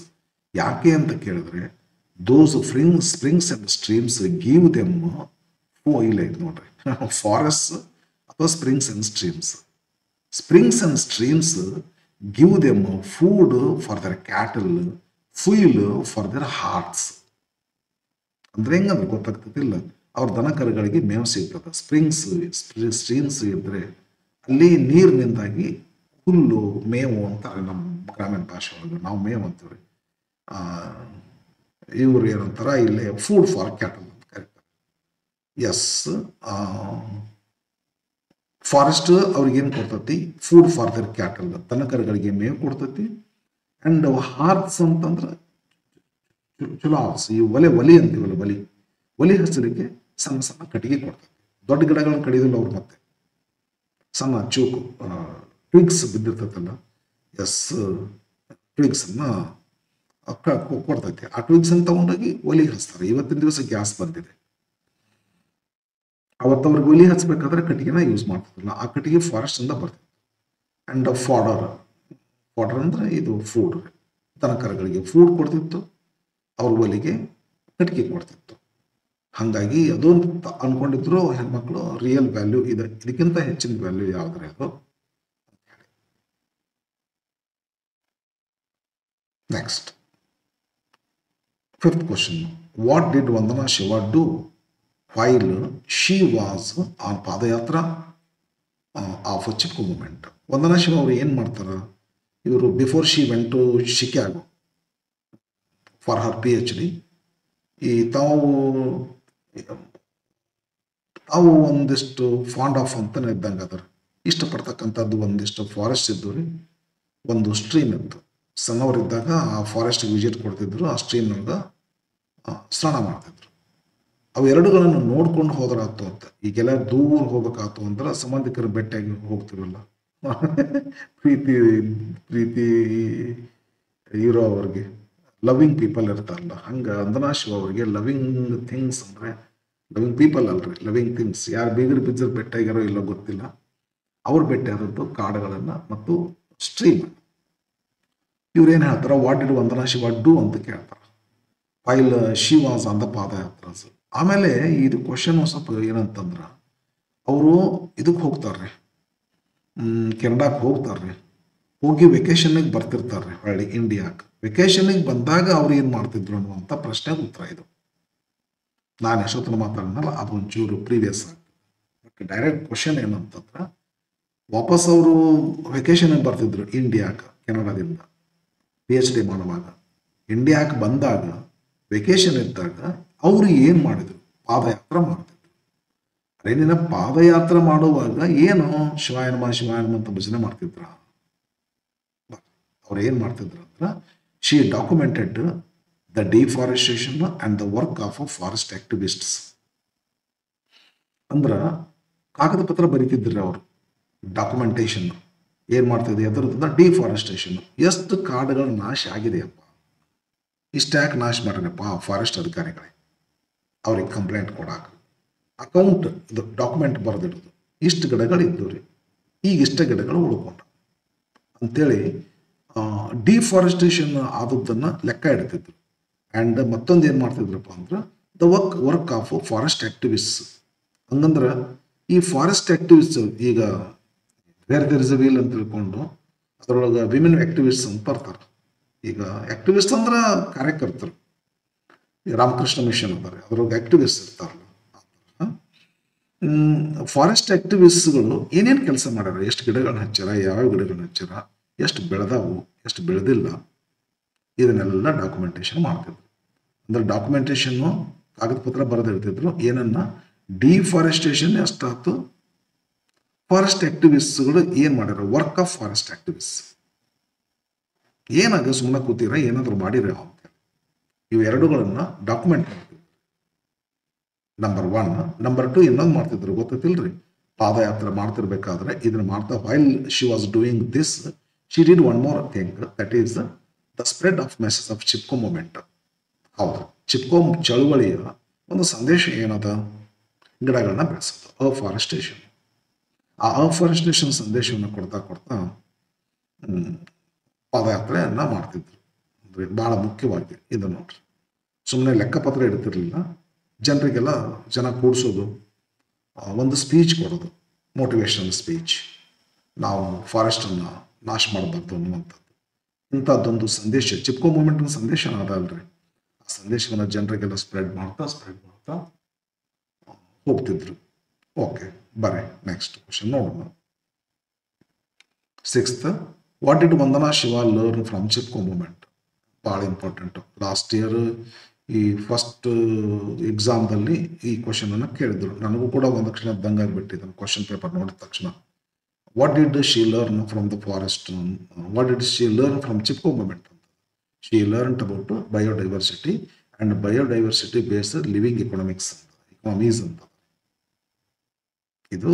ಯಾಕೆ ಅಂತ ಕೇಳಿದ್ರೆ, those springs and streams give them ಇಲ್ಲ ಇದು ನೋಡ್ರಿ ಫಾರೆಸ್ಟ್ ಅಥವಾ springs and streams. Springs and streams give them food for their cattle, fuel for their hearths. ಅಂದ್ರೆ ಹೆಂಗಂದ್ರೆ ಗೊತ್ತಾಗ್ತದಿಲ್ಲ, ಅವ್ರ ದನ ಕರುಗಳಿಗೆ ಮೇವು ಸಿಗ್ತದೆ. ಸ್ಟ್ರೀಮ್ಸ್ ಇದ್ರೆ ಅಲ್ಲಿ ನೀರಿನಿಂದಾಗಿ ಹುಲ್ಲು ಮೇವು ಅಂತಾರೆ ನಮ್ಮ ಗ್ರಾಮೀಣ ಭಾಷೆ ಒಳಗೆ. ನಾವು ಮೇವು ಅಂತೀವ್ರಿ. ಇವ್ರು ಏನಂತಾರ ಇಲ್ಲಿ ಫುಡ್ ಫಾರ್ ಕ್ಯಾಟಲ್ ಅಂತ ಕರೀತಾರೆ. ಎಸ್, ಫಾರೆಸ್ಟ್ ಅವ್ರಿಗೇನು ಕೊಡ್ತೈತಿ? ಫುಡ್ ಫಾರ್ ದರ್ ಕ್ಯಾಟಲ್, ದನ ಕರುಗಳಿಗೆ ಮೇವು ಕೊಡ್ತೈತಿ. ಅಂಡ್ ಹಾರ್ಟ್ಸ್ ಅಂತಂದ್ರೆ ಚಲೋ ಹಾರ್ಸ್, ಈ ಒಲಿ ಅಂತೀವಲ್ಲ, ಒಲಿ ಹಚ್ಚಲಿಕ್ಕೆ ಸಣ್ಣ ಸಣ್ಣ ಕಟ್ಟಿಗೆ ಕೊಡ್ತೈತಿ. ದೊಡ್ಡ ಗಿಡಗಳನ್ನ ಕಡಿಯೋದಿಲ್ಲ ಅವ್ರು. ಮತ್ತೆ ಸಣ್ಣ ಚೂಕು ಟ್ವಿಗ್ಸ್ ಬಿದ್ದಿರ್ತೈತಲ್ಲ, ಎಸ್, ಟ್ವಿಗ್ಸನ್ನು ಕೊಡ್ತೈತಿ. ಆ ಟ್ವಿಗ್ಸ್ ಅನ್ನು ತಗೊಂಡೋಗಿ ಒಲಿ ಹಚ್ತಾರೆ. ಇವತ್ತಿನ ದಿವಸ ಗ್ಯಾಸ್ ಬಂದಿದೆ. ಅವತ್ತು ಅವ್ರಿಗೆ ಒಲಿ ಹಚ್ಬೇಕಾದ್ರೆ ಕಟ್ಟಿಗೆನ ಯೂಸ್ ಮಾಡ್ತಿದ್ದಿಲ್ಲ. ಆ ಕಟ್ಟಿಗೆ ಫಾರೆಸ್ಟ್ ಇಂದ ಬರ್ತಿತ್ತು. ಅಂಡ್ ಫಾಡರ್ ಅಂದ್ರೆ ಇದು ಫುಡ್, ದನಕರುಗಳಿಗೆ ಫುಡ್ ಕೊಡ್ತಿತ್ತು, ಅವ್ರ ಒಲಿಗೆ ಕಟ್ಟಿಗೆ ಕೊಡ್ತಿತ್ತು. ಹಾಗಾಗಿ ಅದು ಅನ್ಕೊಂಡಿದ್ರು ಹೆಣ್ಮಕ್ಳು. ರಿಯಲ್ ವ್ಯಾಲ್ಯೂ ಇದೆ, ಇದಕ್ಕಿಂತ ಹೆಚ್ಚಿನ ವ್ಯಾಲ್ಯೂ ಯಾವ್ದ್ರೆ ಅದು. Next, fifth question. What did Vandana Shiva do while she was on padayatra of Chipko movement? Vandana Shiva ಅವರು ಏನು ಮಾಡ್ತಾರ? ಇವರು before she went to Chicago for her PhD, ಈ ತಾವು ಒಂದಿಷ್ಟು ಫಾಂಡ್ ಆಫ್ ಅಂತಾನೆ ಇದ್ದಂಗೆ ಅದರ ಇಷ್ಟಪಡ್ತಕ್ಕಂಥದ್ದು ಒಂದಿಷ್ಟು ಫಾರೆಸ್ಟ್ ಇದ್ದು ರೀ. ಒಂದು ಸ್ಟ್ರೀಮ್ ಇತ್ತು. ಸಣ್ಣವರಿದ್ದಾಗ ಆ ಫಾರೆಸ್ಟ್ಗೆ ವಿಸಿಟ್ ಕೊಡ್ತಿದ್ರು. ಆ ಸ್ಟ್ರೀಮ್ನಾಗ ಸ್ನಾನ ಮಾಡ್ತಿದ್ರು. ಅವು ಎರಡುಗಳನ್ನು ನೋಡ್ಕೊಂಡು ಹೋದ್ರಾತು ಅಂತ. ಈಗೆಲ್ಲ ದೂರ ಹೋಗ್ಬೇಕಾತು ಅಂದ್ರೆ ಸಂಬಂಧಿಕರ ಭೇಟಿಯಾಗಿ ಹೋಗ್ತಿರಲ್ಲ, ಪ್ರೀತಿ ಇರೋ ಅವ್ರಿಗೆ, ಲವಿಂಗ್ ಪೀಪಲ್ ಇರ್ತಾರಲ್ಲ, ಹಂಗೆ ವಂದನಾ ಶಿವ ಅವ್ರಿಗೆ ಲವಿಂಗ್ ಥಿಂಗ್ಸ್ ಅಂದರೆ ಲವಿಂಗ್ ಪೀಪಲ್ ಅಲ್ರಿ, ಲವಿಂಗ್ ಥಿಂಗ್ಸ್. ಯಾರು ಬೀಗರು ಬಿಜ್ಜರು ಭೇಟಿಯಾಗಿರೋ ಇಲ್ಲ ಗೊತ್ತಿಲ್ಲ. ಅವ್ರು ಭೇಟಿಯಾದದ್ದು ಕಾಡುಗಳನ್ನು ಮತ್ತು ಸ್ಟ್ರೀಮ್. ಇವ್ರೇನು ಹೇಳ್ತಾರೆ? What did Vandana Shiva do ಅಂತ ಕೇಳ್ತಾರೆ. While she was on the padayatras. ಆಮೇಲೆ ಇದು ಕ್ವಶನ್ ಸ್ವಲ್ಪ ಏನಂತಂದ್ರೆ, ಅವರು ಇದಕ್ಕೆ ಹೋಗ್ತಾರ್ರಿ, ಕೆನಡಾಕ್ಕೆ ಹೋಗ್ತಾರ್ರಿ. ಹೋಗಿ ವೆಕೇಶನ್ಗೆ ಬರ್ತಿರ್ತಾರ್ರಿ ಹೊಳ್ಳಿ ಇಂಡಿಯಾಕ್ಕೆ. ವೆಕೇಶನ್ಗೆ ಬಂದಾಗ ಅವ್ರು ಏನು ಮಾಡ್ತಿದ್ರು ಅನ್ನುವಂಥ ಪ್ರಶ್ನೆಗೆ ಉತ್ತರ ಇದು. ನಾನು ಎಷ್ಟೊತ್ತನ ಮಾತಾಡಿದ್ನಲ್ಲ ಅದು ಒಂಚೂರು ಪ್ರೀವಿಯಸ್ ಆಗ್ತದೆ. ಬಟ್ ಡೈರೆಕ್ಟ್ ಕ್ವಶನ್ ಏನಂತಂದ್ರೆ, ವಾಪಸ್ ಅವರು ವೆಕೇಶನ್ಗೆ ಬರ್ತಿದ್ರು ಇಂಡಿಯಾಕ್ಕೆ ಕೆನಡಾದಿಂದ PhD ಮಾಡುವಾಗ. ಇಂಡಿಯಾಕ್ಕೆ ಬಂದಾಗ ವೆಕೇಶನ್ ಇದ್ದಾಗ ಅವರು ಏನು ಮಾಡಿದ್ರು? ಪಾದಯಾತ್ರೆ ಮಾಡ್ತಿದ್ರು. ಅದೇನಿನ ಪಾದಯಾತ್ರೆ ಮಾಡುವಾಗ ಏನು ಶಿವಾಯನಮ ಅಂತ ಭಜನೆ ಮಾಡ್ತಿದ್ರ? ಅವ್ರು ಏನು ಮಾಡ್ತಿದ್ರು ಅಂದ್ರೆ, she documented the deforestation and the work of forest activists. ಅಂದ್ರೆ ಕಾಗದ ಪತ್ರ ಬರೀತಿದ್ರಿ ಅವರು. ಡಾಕ್ಯುಮೆಂಟೇಶನ್ ಏನು ಮಾಡ್ತಿದ್ದೆ ಅದರದ್ದು ಡಿಫಾರೆಸ್ಟೇಷನ್. ಎಷ್ಟು ಕಾಡುಗಳು ನಾಶ ಆಗಿದೆಯಪ್ಪ, ಇಷ್ಟ್ಯಾಕೆ ನಾಶ ಮಾಡ್ರಪ್ಪ ಫಾರೆಸ್ಟ್ ಅಧಿಕಾರಿಗಳೇ, ಅವ್ರಿಗೆ ಕಂಪ್ಲೇಂಟ್ ಕೊಡಾಕ ಅಕೌಂಟ್ ಇದು ಡಾಕ್ಯುಮೆಂಟ್ ಬರೆದಿಡೋದು. ಇಷ್ಟು ಗಿಡಗಳಿದ್ದು ರೀ, ಈಗ ಇಷ್ಟ ಗಿಡಗಳು ಉಳ್ಕೊಂಡ ಅಂತೇಳಿ ಡಿಫಾರೆಸ್ಟೇಷನ್ ಆದದ್ದನ್ನು ಲೆಕ್ಕ ಇಡ್ತಿದ್ರು. ಆ್ಯಂಡ್ ಮತ್ತೊಂದು ಏನು ಮಾಡ್ತಿದ್ರಪ್ಪ ಅಂದ್ರೆ, the work of forest activist. ಹಂಗಂದ್ರೆ ಈ ಫಾರೆಸ್ಟ್ ಆಕ್ಟಿವಿಸ್ಟ್ ಈಗ where there is a will ಅಂತ ತಿಳ್ಕೊಂಡು ಅದರೊಳಗೆ ವಿಮೆನ್ ಆಕ್ಟಿವಿಸ್ಟ್ ಅಂತ ಬರ್ತಾರೆ. ಈಗ ಆಕ್ಟಿವಿಸ್ಟ್ ಅಂದ್ರೆ ಕಾರ್ಯಕರ್ತರು. ರಾಮಕೃಷ್ಣ ಮಿಷನ್ ಅಂತಾರೆ, ಅದ್ರೊಳಗೆ ಆಕ್ಟಿವಿಸ್ಟ್ ಇರ್ತಾರಲ್ಲ. ಫಾರೆಸ್ಟ್ ಆಕ್ಟಿವಿಸ್ಟ್ಗಳು ಏನೇನು ಕೆಲಸ ಮಾಡ್ಯಾರ, ಎಷ್ಟು ಗಿಡಗಳನ್ನ ಹಚ್ಚಾರ, ಯಾವ್ಯಾವ ಗಿಡಗಳನ್ನ ಹಚ್ಚಾರ, ಎಷ್ಟು ಬೆಳೆದಾವು, ಎಷ್ಟು ಬೆಳೆದಿಲ್ಲ, ಇದನ್ನೆಲ್ಲ ಡಾಕ್ಯುಮೆಂಟೇಶನ್ ಮಾಡ್ತಿದ್ರು. ಅಂದ್ರೆ ಡಾಕ್ಯುಮೆಂಟೇಶನ್ನು ಕಾಗದ ಪತ್ರ ಬರೆದಿರ್ತಿದ್ರು. ಏನನ್ನ ಡಿಫಾರೆಸ್ಟೇಷನ್ ಎಷ್ಟಾಯ್ತು, ಫಾರೆಸ್ಟ್ ಆಕ್ಟಿವಿಸ್ಟ್ಗಳು ಏನು ಮಾಡ್ಯಾರ, ವರ್ಕ್ ಆಫ್ ಫಾರೆಸ್ಟ್ ಆಕ್ಟಿವಿಸ್ಟ್ ಏನಾಗ ಸುಮ್ಮನೆ ಕೂತೀರ, ಏನಾದರೂ ಮಾಡಿರ ಅಂತ ಇವೆರಡುಗಳನ್ನ ಡಾಕ್ಯುಮೆಂಟ್ ಮಾಡ್ತಿದ್ರು. ನಂಬರ್ 1. ನಂಬರ್ 2 ಇನ್ನೊಂದು ಮಾಡ್ತಿದ್ರು, ಗೊತ್ತಿಲ್ರಿ, ಪಾದಯಾತ್ರೆ ಮಾಡ್ತಿರ್ಬೇಕಾದ್ರೆ ಇದನ್ನ ಮಾಡ್ತಾ while she was doing this she did one more thing, that is the spread of message of Chipko movement. ಹೌದು, ಚಿಪ್ಕೋ ಚಳುವಳಿಯ ಒಂದು ಸಂದೇಶ ಏನದ, ಗಿಡಗಳನ್ನ ಬೆಳೆಸೋದು, ಅಫಾರೆಸ್ಟೇಷನ್. ಆ ಅಫಾರೆಸ್ಟೇಷನ್ ಸಂದೇಶವನ್ನು ಕೊಡ್ತಾ ಕೊಡ್ತಾ ಪಾದಯಾತ್ರೆಯನ್ನ ಮಾಡ್ತಿದ್ರು. ಅಂದ್ರೆ ಬಹಳ ಮುಖ್ಯವಾಗಿ ಇದು ನೋಡ್ರಿ, ಸುಮ್ಮನೆ ಲೆಕ್ಕಪತ್ರ ಇಡ್ತಿರ್ಲಿಲ್ಲ, ಜನರಿಗೆಲ್ಲ ಜನ ಕೂಡಿಸೋದು, ಒಂದು ಸ್ಪೀಚ್ ಕೊಡೋದು, ಮೋಟಿವೇಶನಲ್ ಸ್ಪೀಚ್, ನಾವು ಫಾರೆಸ್ಟನ್ನು ನಾಶ ಮಾಡಬಾರ್ದು ಅನ್ನುವಂಥದ್ದು. ಇಂಥದ್ದೊಂದು ಸಂದೇಶ, ಚಿಪ್ಕೋ ಮೂಮೆಂಟ್ನ ಸಂದೇಶ ಅದಲ್ರಿ, ಆ ಸಂದೇಶವನ್ನು ಜನರಿಗೆಲ್ಲ ಸ್ಪ್ರೆಡ್ ಮಾಡ್ತಾ ಹೋಗ್ತಿದ್ರು. ಓಕೆ, ಬರೀ ನೆಕ್ಸ್ಟ್ ಕ್ವಶನ್ ನೋಡೋಣ. 6th, what did Vandana Shiva learn from Chipko movement? ಭಾಳ ಇಂಪಾರ್ಟೆಂಟ್. ಲಾಸ್ಟ್ ಇಯರ್ ಈ ಫಸ್ಟ್ ಎಕ್ಸಾಮ್ದಲ್ಲಿ ಈ ಕ್ವಶನ್ ಅನ್ನು ಕೇಳಿದ್ರು. ನನಗೂ ಕೂಡ ಒಂದು ಕ್ಷಣ ದಂಗಾಗ್ಬಿಟ್ಟಿದೆ ಕ್ವಶನ್ ಪೇಪರ್ ನೋಡಿದ ತಕ್ಷಣ. What did she learn from the forest, what did she learn from Chipko movement ಅಂತ. She learn about biodiversity and biodiversity based living economies ಅಂತ. ಇದು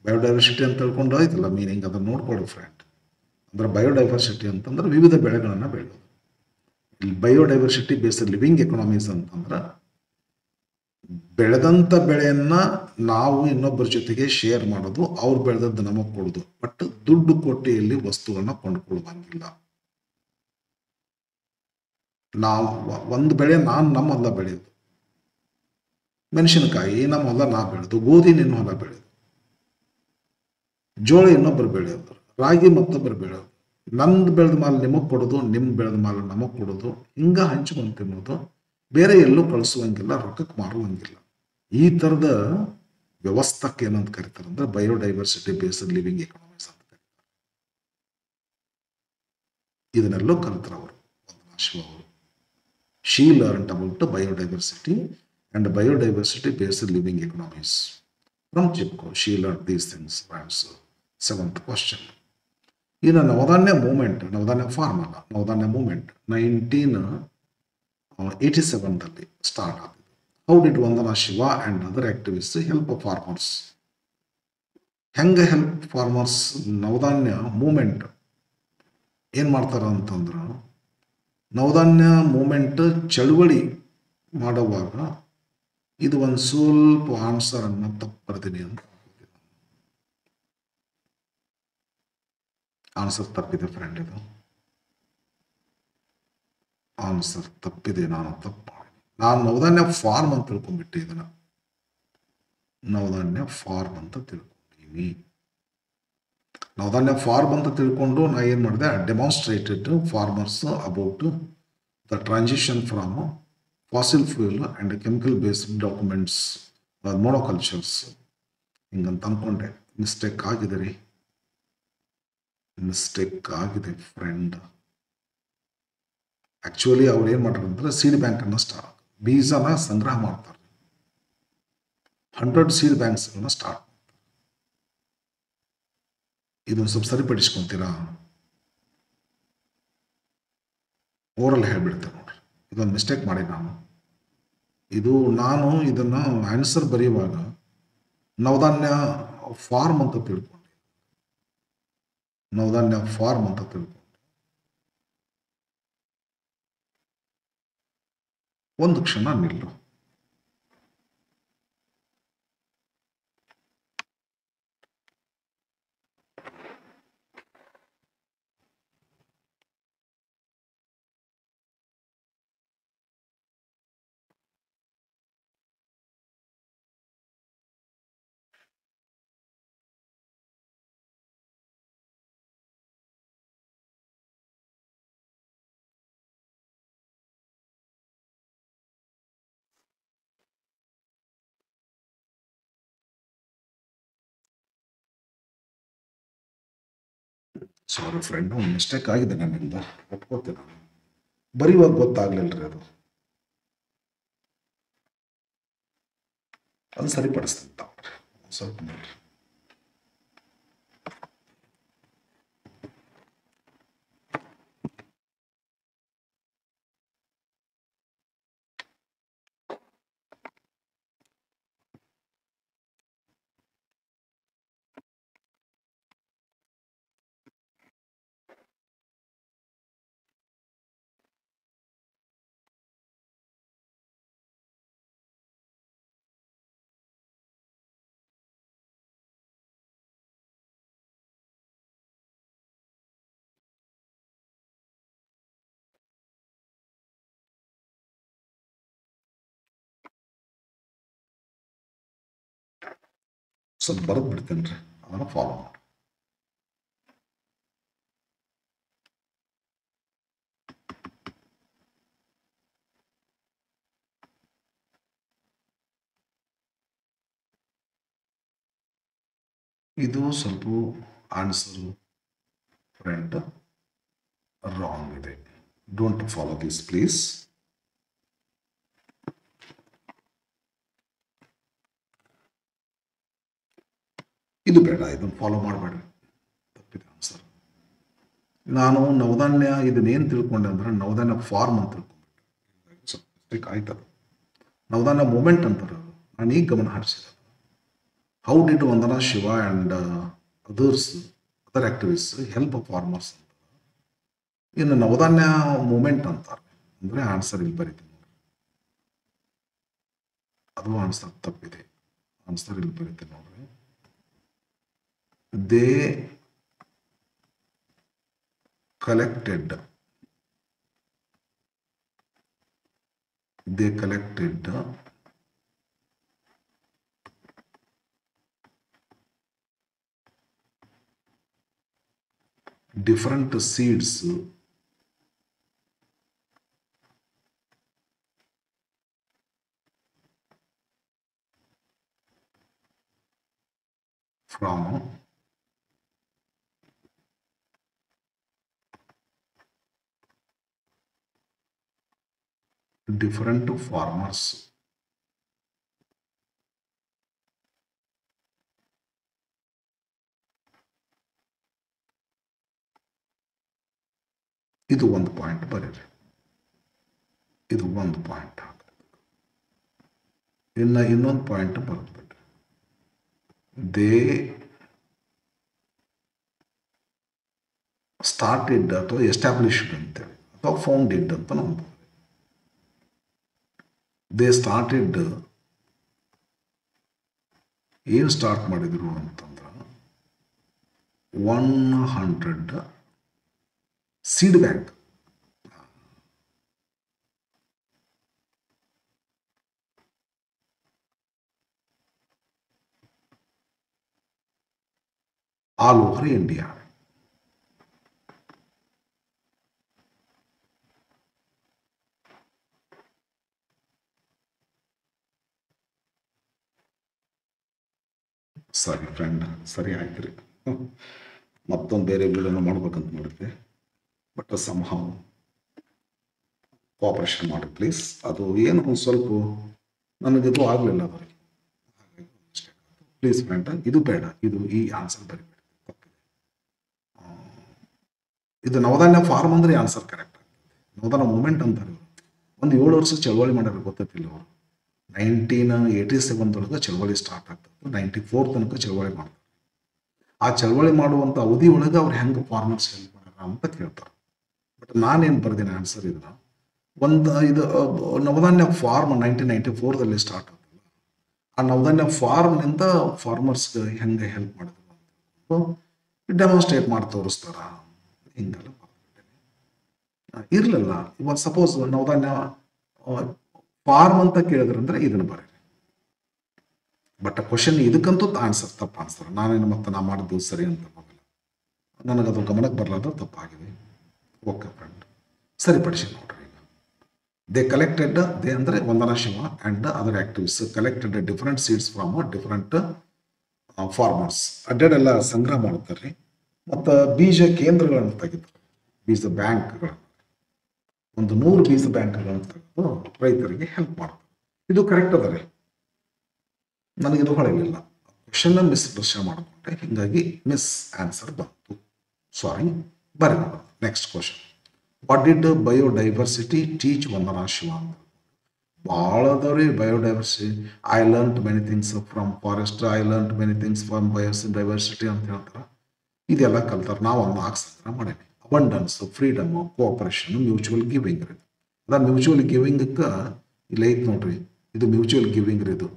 ಬಯೋಡೈವರ್ಸಿಟಿ ಅಂತ ತಿಳ್ಕೊಂಡು ಆಯ್ತಲ್ಲ ಮೀನಿಂಗ್, ಅದನ್ನು ನೋಡ್ಕೊಳ್ಳಿ ಫ್ರೆಂಡ್. ಅಂದ್ರೆ ಬಯೋಡೈವರ್ಸಿಟಿ ಅಂತಂದ್ರೆ ವಿವಿಧ ಬೆಳೆಗಳನ್ನು ಬೆಳೆಯೋದು. ಇಲ್ಲಿ ಬಯೋಡೈವರ್ಸಿಟಿ ಬೇಸ್ಡ್ ಲಿವಿಂಗ್ ಎಕಾನಮೀಸ್ ಅಂತಂದ್ರೆ ಬೆಳೆದಂಥ ಬೆಳೆಯನ್ನ ನಾವು ಇನ್ನೊಬ್ಬರ ಜೊತೆಗೆ ಶೇರ್ ಮಾಡೋದು, ಅವ್ರು ಬೆಳೆದದ್ದು ನಮಗೆ ಕೊಡೋದು, ಬಟ್ ದುಡ್ಡು ಕೊಟ್ಟಿಯಲ್ಲಿ ವಸ್ತುಗಳನ್ನ ಕೊಂಡ್ಕೊಳ್ಳುವಂಗಿಲ್ಲ. ನಾವು ಒಂದು ಬೆಳೆ ನಮ್ಮ ಹೊಲ ಬೆಳೆಯೋದು, ಮೆಣಸಿನಕಾಯಿ ನಮ್ಮ ಹೊಲ ನಾ ಬೆಳೆದು, ಗೋಧಿ ನಿನ್ನ ಹೊಲ ಬೆಳೆಯೋದು, ಜೋಳ ಇನ್ನೊಬ್ಬರು ಬೆಳೆಯೋದು, ರಾಗಿ ಮತ್ತೊಬ್ಬರು ಬೆಳೆಯೋದು, ನಂದು ಬೆಳೆದ ಮಾಲ್ ನಿಮಗೆ ಕೊಡೋದು, ನಿಮ್ಮ ಬೆಳೆದ ಮಾಲ್ ನಮಗೆ ಕೊಡೋದು, ಹಿಂಗ ಹಂಚ್ಕೊಂಡು ತಿನ್ನೋದು, ಬೇರೆ ಎಲ್ಲೂ ಕಳಿಸುವಂಗಿಲ್ಲ, ರೊಕ್ಕಕ್ಕೆ ಮಾರುವಂಗಿಲ್ಲ. ಈ ಥರದ ವ್ಯವಸ್ಥಕ್ಕೆ ಏನಂತ ಕರೀತಾರೆ ಅಂದ್ರೆ ಬಯೋಡೈವರ್ಸಿಟಿ ಬೇಸ್ಡ್ ಲಿವಿಂಗ್ ಎಕಾನಮೀಸ್ ಅಂತ ಕರೀತಾರೆ. ಇದನ್ನೆಲ್ಲೋ ಕಲಿತರು ಅವರು, ವಂದನಾ ಶಿವ ಅವರು. She learn about biodiversity and biodiversity based living economies from Chipko. She learn these things. 7th question. ಇನ್ನು ನವಧಾನ್ಯ ಮೂಮೆಂಟ್, ನವಧಾನ್ಯ ಫಾರ್ಮ್ ಅಲ್ಲ, ನವಧಾನ್ಯ ಮೂಮೆಂಟ್ 1987ದಲ್ಲಿ ಸ್ಟಾರ್ಟ್ ಆಗಿದೆ. How did Vandana Shiva and other activist help farmers? ಹೆಂಗೆ ಹೆಲ್ಪ್ ಫಾರ್ಮರ್ಸ್? ನವಧಾನ್ಯ ಮೂಮೆಂಟ್ ಏನು ಮಾಡ್ತಾರ ಅಂತಂದ್ರೆ, ನವಧಾನ್ಯ ಮೂಮೆಂಟ್ ಚಳುವಳಿ ಮಾಡುವಾಗ ಇದು ಒಂದು ಸ್ವಲ್ಪ ಆನ್ಸರ್ ಅನ್ನ ತಪ್ಪು ಬರ್ತೀನಿ ಅಂತ ಆನ್ಸರ್ ತಪ್ಪಿದೆ ಫ್ರೆಂಡ್. ಇದು ಆನ್ಸರ್ ತಪ್ಪಿದೆ, ನಾನು ತಪ್ಪು ಮಾಡಿ, ನಾನು ನವಧಾನ್ಯ ಫಾರ್ಮ್ ಅಂತ ತಿಳ್ಕೊಂಡ್ಬಿಟ್ಟೆ. ಇದನ್ನ ನವಧಾನ್ಯ ಫಾರ್ಮ್ ಅಂತ ತಿಳ್ಕೊಂಡೀನಿ. ನವಧಾನ್ಯ ಫಾರ್ಮ್ ಅಂತ ತಿಳ್ಕೊಂಡು ನಾ ಏನು ಮಾಡಿದೆ, demonstrated farmers about the transition from fossil fuel and chemical based documents monocultures ಹಿಂಗಂತ ಅನ್ಕೊಂಡೆ. ಮಿಸ್ಟೇಕ್ ಆಗಿದೆ ರೀ, ಮಿಸ್ಟೇಕ್ ಆಗಿದೆ ಫ್ರೆಂಡ್. ಆಕ್ಚುಲಿ ಅವ್ರು ಏನ್ ಮಾಡ್ತಾರೆ ಅಂದ್ರೆ ಸೀಡ್ ಬ್ಯಾಂಕ್ ಅನ್ನ ಬೀಜನ ಸಂಗ್ರಹ ಮಾಡ್ತಾರೆ. 100 ಸೀಡ್ ಬ್ಯಾಂಕ್ಸ್ ಸ್ಟಾರ್ಟ್ ಮಾಡ್ತಾರೆ. ಇದನ್ನು ಸ್ವಲ್ಪ ಸರಿಪಡಿಸ್ಕೊಂತೀರಾ? ಓರಲ್ ಹೇಳ್ಬಿಡ್ತೇನೆ ನೋಡ್ರಿ, ಇದೊಂದು ಮಿಸ್ಟೇಕ್ ಮಾಡಿ ನಾನು ಇದನ್ನ ಆನ್ಸರ್ ಬರೆಯುವಾಗ ನವಧಾನ್ಯ ಫಾರ್ಮ್ ಅಂತ ತಿಳ್ಕೊಂಡೆ, ನವಧಾನ್ಯ ಫಾರ್ಮ್ ಅಂತ ತಿಳ್ಕೊಂಡೆ. ಒಂದು ಕ್ಷಣ ನಿಲ್ಲು. ಸಾರಿ ಫ್ರೆಂಡ್, ಒಂದು ಮಿಸ್ಟೇಕ್ ಆಗಿದೆ ನನ್ನಿಂದ, ಒಪ್ಕೋತೀನಿ ನಾನು. ಬರೆಯುವಾಗ ಗೊತ್ತಾಗ್ಲಿಲ್ಲ ರೀ, ಅದು ಸರಿಪಡಿಸ್ತೀನಿ ತಾವ್ರಿ, ಸ್ವಲ್ಪ ನೋಡ್ರಿ. ಸ್ವಲ್ಪ ಬರೆದು ಬಿಡ್ತೀನಿ ರೀ, ಅದನ್ನು ಫಾಲೋ ಮಾಡಿ. ಇದು ಸ್ವಲ್ಪ ಆನ್ಸರ್ ಫ್ರೆಂಡ್ ರಾಂಗ್ ಇದೆ. Don't follow this please. ಇದು ಬೇಡ, ಇದನ್ನು ಫಾಲೋ ಮಾಡಬೇಡ್ರಿ, ತಪ್ಪಿದೆ ಆನ್ಸರ್. ನಾನು ನವಧಾನ್ಯ ಇದನ್ನೇನು ತಿಳ್ಕೊಂಡೆ ಅಂದ್ರೆ ನವಧಾನ್ಯ ಫಾರ್ಮ್ ಅಂತ ತಿಳ್ಕೊಂಡ್ಬಿಟ್ಟೆ, ಆಯ್ತದ. ನವಧಾನ್ಯ ಮೂಮೆಂಟ್ ಅಂತಾರೆ, ನಾನು ಈಗ ಗಮನ ಹರಿಸಿದೆ. How did Vandana Shiva and other activist help farmers ಅಂತ. ಇನ್ನು ನವಧಾನ್ಯ ಮೂಮೆಂಟ್ ಅಂತಾರೆ, ಅಂದರೆ ಆನ್ಸರ್ ಇಲ್ಲಿ ಬರೀತೀನಿ ನೋಡಿ, ಅದು ಆನ್ಸರ್ ತಪ್ಪಿದೆ. ಆನ್ಸರ್ ಇಲ್ಲಿ ಬರೀತೀನಿ ನೋಡ್ರಿ. They collected different seeds from different farmers. ಇದು ಒಂದು ಪಾಯಿಂಟ್ ಬರೀರಿ, ಇದು ಒಂದು ಪಾಯಿಂಟ್ ಹಾಕಬೇಕು. ಇನ್ನೊಂದು ಪಾಯಿಂಟ್ ಬರೆದ್ಬಿಟ್ರಿ. ದೇ ಸ್ಟಾರ್ಟೆಡ್ ಅಥವಾ ಎಸ್ಟಾಬ್ಲಿಷ್ಡ್ ಅಂತೇಳಿ, ಅಥವಾ ಫೌಂಡೆಡ್ ಅಂತ ನಂಬೋದು. ದೇ ಸ್ಟಾರ್ಟೆಡ್, ಏನು ಸ್ಟಾರ್ಟ್ ಮಾಡಿದ್ರು ಅಂತಂದ್ರೆ 100 seed bank. All over India. ಸರಿ ಫ್ರೆಂಡ್, ಸರಿ ಆಯ್ತು ರೀ. ಮತ್ತೊಂದು ಬೇರೆ ವಿಡಿಯೋನ ಮಾಡ್ಬೇಕಂತ ಮಾಡಿದ್ದೆ, ಬಟ್ ಸಂಹೌ ಕೋಆಪರೇಷನ್ ಮಾಡಿ ಪ್ಲೀಸ್. ಅದು ಏನು ಸ್ವಲ್ಪ ನನಗಿದು ಆಗಲಿಲ್ಲ ಅವರಿಗೆ, ಪ್ಲೀಸ್ ಫ್ರೆಂಡ್. ಇದು ಬೇಡ, ಇದು ಈ ಆನ್ಸರ್ ಬರಿಬೇಡಿ, ತಪ್ಪಿದೆ. ಇದು ನವಧಾನ್ಯ ಫಾರ್ಮ್ ಅಂದ್ರೆ ಆನ್ಸರ್ ಕರೆಕ್ಟ್ ಆಗ್ತದೆ. ನವಧಾನ್ಯ ಮೂಮೆಂಟ್ ಅಂತಾರೆ. ಒಂದು 7 ವರ್ಷ ಚಳವಳಿ ಮಾಡ್ಯಾರ, ಗೊತ್ತಿಲ್ಲ ಅವರು. 1987 ಚಳವಳಿ ಸ್ಟಾರ್ಟ್ ಆಗ್ತದೆ, 94 ತನಕ ಚಳವಳಿ ಮಾಡ್ತಾರೆ. ಆ ಚಳವಳಿ ಮಾಡುವಂಥ ಅವಧಿ ಒಳಗೆ ಅವ್ರು ಹೆಂಗೆ ಫಾರ್ಮರ್ಸ್ ಹೆಲ್ಪ್ ಮಾಡ್ಯಾರ ಅಂತ ಕೇಳ್ತಾರೆ. ಬಟ್ ನಾನೇನು ಬರ್ದೇನೆ ಆನ್ಸರ್ ಇದನ್ನ, ಇದು ನವಧಾನ್ಯ ಫಾರ್ಮ್ 1994 ಸ್ಟಾರ್ಟ್ ಆಗ್ತದೆ. ಆ ನವಧಾನ್ಯ ಫಾರ್ಮ್ನಿಂದ ಫಾರ್ಮರ್ಸ್ಗೆ ಹೆಂಗೆ ಹೆಲ್ಪ್ ಮಾಡಿದ್ರು ಅಂತ ಡೆಮಾನ್ಸ್ಟ್ರೇಟ್ ಮಾಡಿ ತೋರಿಸ್ತಾರ, ಹಿಂಗೆಲ್ಲ ಇರಲಿಲ್ಲ. ಇವಾಗ ಸಪೋಸ್ ನವಧಾನ್ಯ ಫಾರ್ಮ್ ಅಂತ ಕೇಳಿದ್ರಂದ್ರೆ ಇದನ್ನ ಬರೀರಿ. ಬಟ್ ಕ್ವಶನ್ ಇದಕ್ಕಂತೂ ಆನ್ಸರ್ ತಪ್ಪು ಆನ್ಸರ್. ನಾನೇನು ಮತ್ತೆ ನಾ ಮಾಡಿದ್ದು ಸರಿ ಅಂತ ಹೋಗಲ್ಲ, ನನಗದು ಗಮನಕ್ಕೆ ಬರಲಾರ್ದು ತಪ್ಪಾಗಿದೆ. ಓಕೆ ಫ್ರೆಂಡ್, ಸರಿಪಡಿಸಿ ನೋಡ್ರಿ. ಈಗ ದೇ ಕಲೆಕ್ಟೆಡ್, ದೇ ಅಂದರೆ Vandana Shiva and other activist collected different seeds from different farmers. ಅಡ್ಡೆಲ್ಲ ಸಂಗ್ರಹ ಮಾಡ್ತಾರೆ. ಮತ್ತು ಬೀಜ ಕೇಂದ್ರಗಳನ್ನು ತೆಗಿತಾರೆ, ಬೀಜ ಬ್ಯಾಂಕ್ಗಳನ್ನು, ಒಂದು 100 ಬೀಜ ಬ್ಯಾಂಕ್ಗಳನ್ನು ತೆಗೆದು ರೈತರಿಗೆ ಹೆಲ್ಪ್ ಮಾಡ್ತಾರೆ. ಇದು ಕರೆಕ್ಟ್ ಅದ ರೀ, ನನಗಿದು ಹೊಳೆಯಲಿಲ್ಲ, ಕ್ವಶನ್ನ ಮಿಸ್ಪ್ರಶ್ನೆ ಮಾಡಿಕೊಂಡೆ, ಹೀಗಾಗಿ ಮಿಸ್ ಆನ್ಸರ್ ಬಂತು, ಸಾರಿ. ಬರೀ next question, what did biodiversity teach Vandana Shiva ಅಂತ. ಭಾಳ ಅದಾವ್ರಿ biodiversity. I learned many things from forest, I learned many things from biodiversity ಅಂತ ಹೇಳ್ತಾರೆ. ಇದೆಲ್ಲ ಕಲ್ತಾರೆ. ನಾವು ಒಂದು 4 ಸಂಗ್ರಹ ಮಾಡೀನಿ. Abundance, freedom, cooperation, mutual giving ರೀ. ಅದ ಮ್ಯೂಚುವಲ್ ಗಿವಿಂಗಕ್ಕೆ ಇಲ್ಲ ಐತೆ ನೋಡ್ರಿ, ಇದು ಮ್ಯೂಚುವಲ್ ಗಿವಿಂಗ್ ರೀ. ಇದು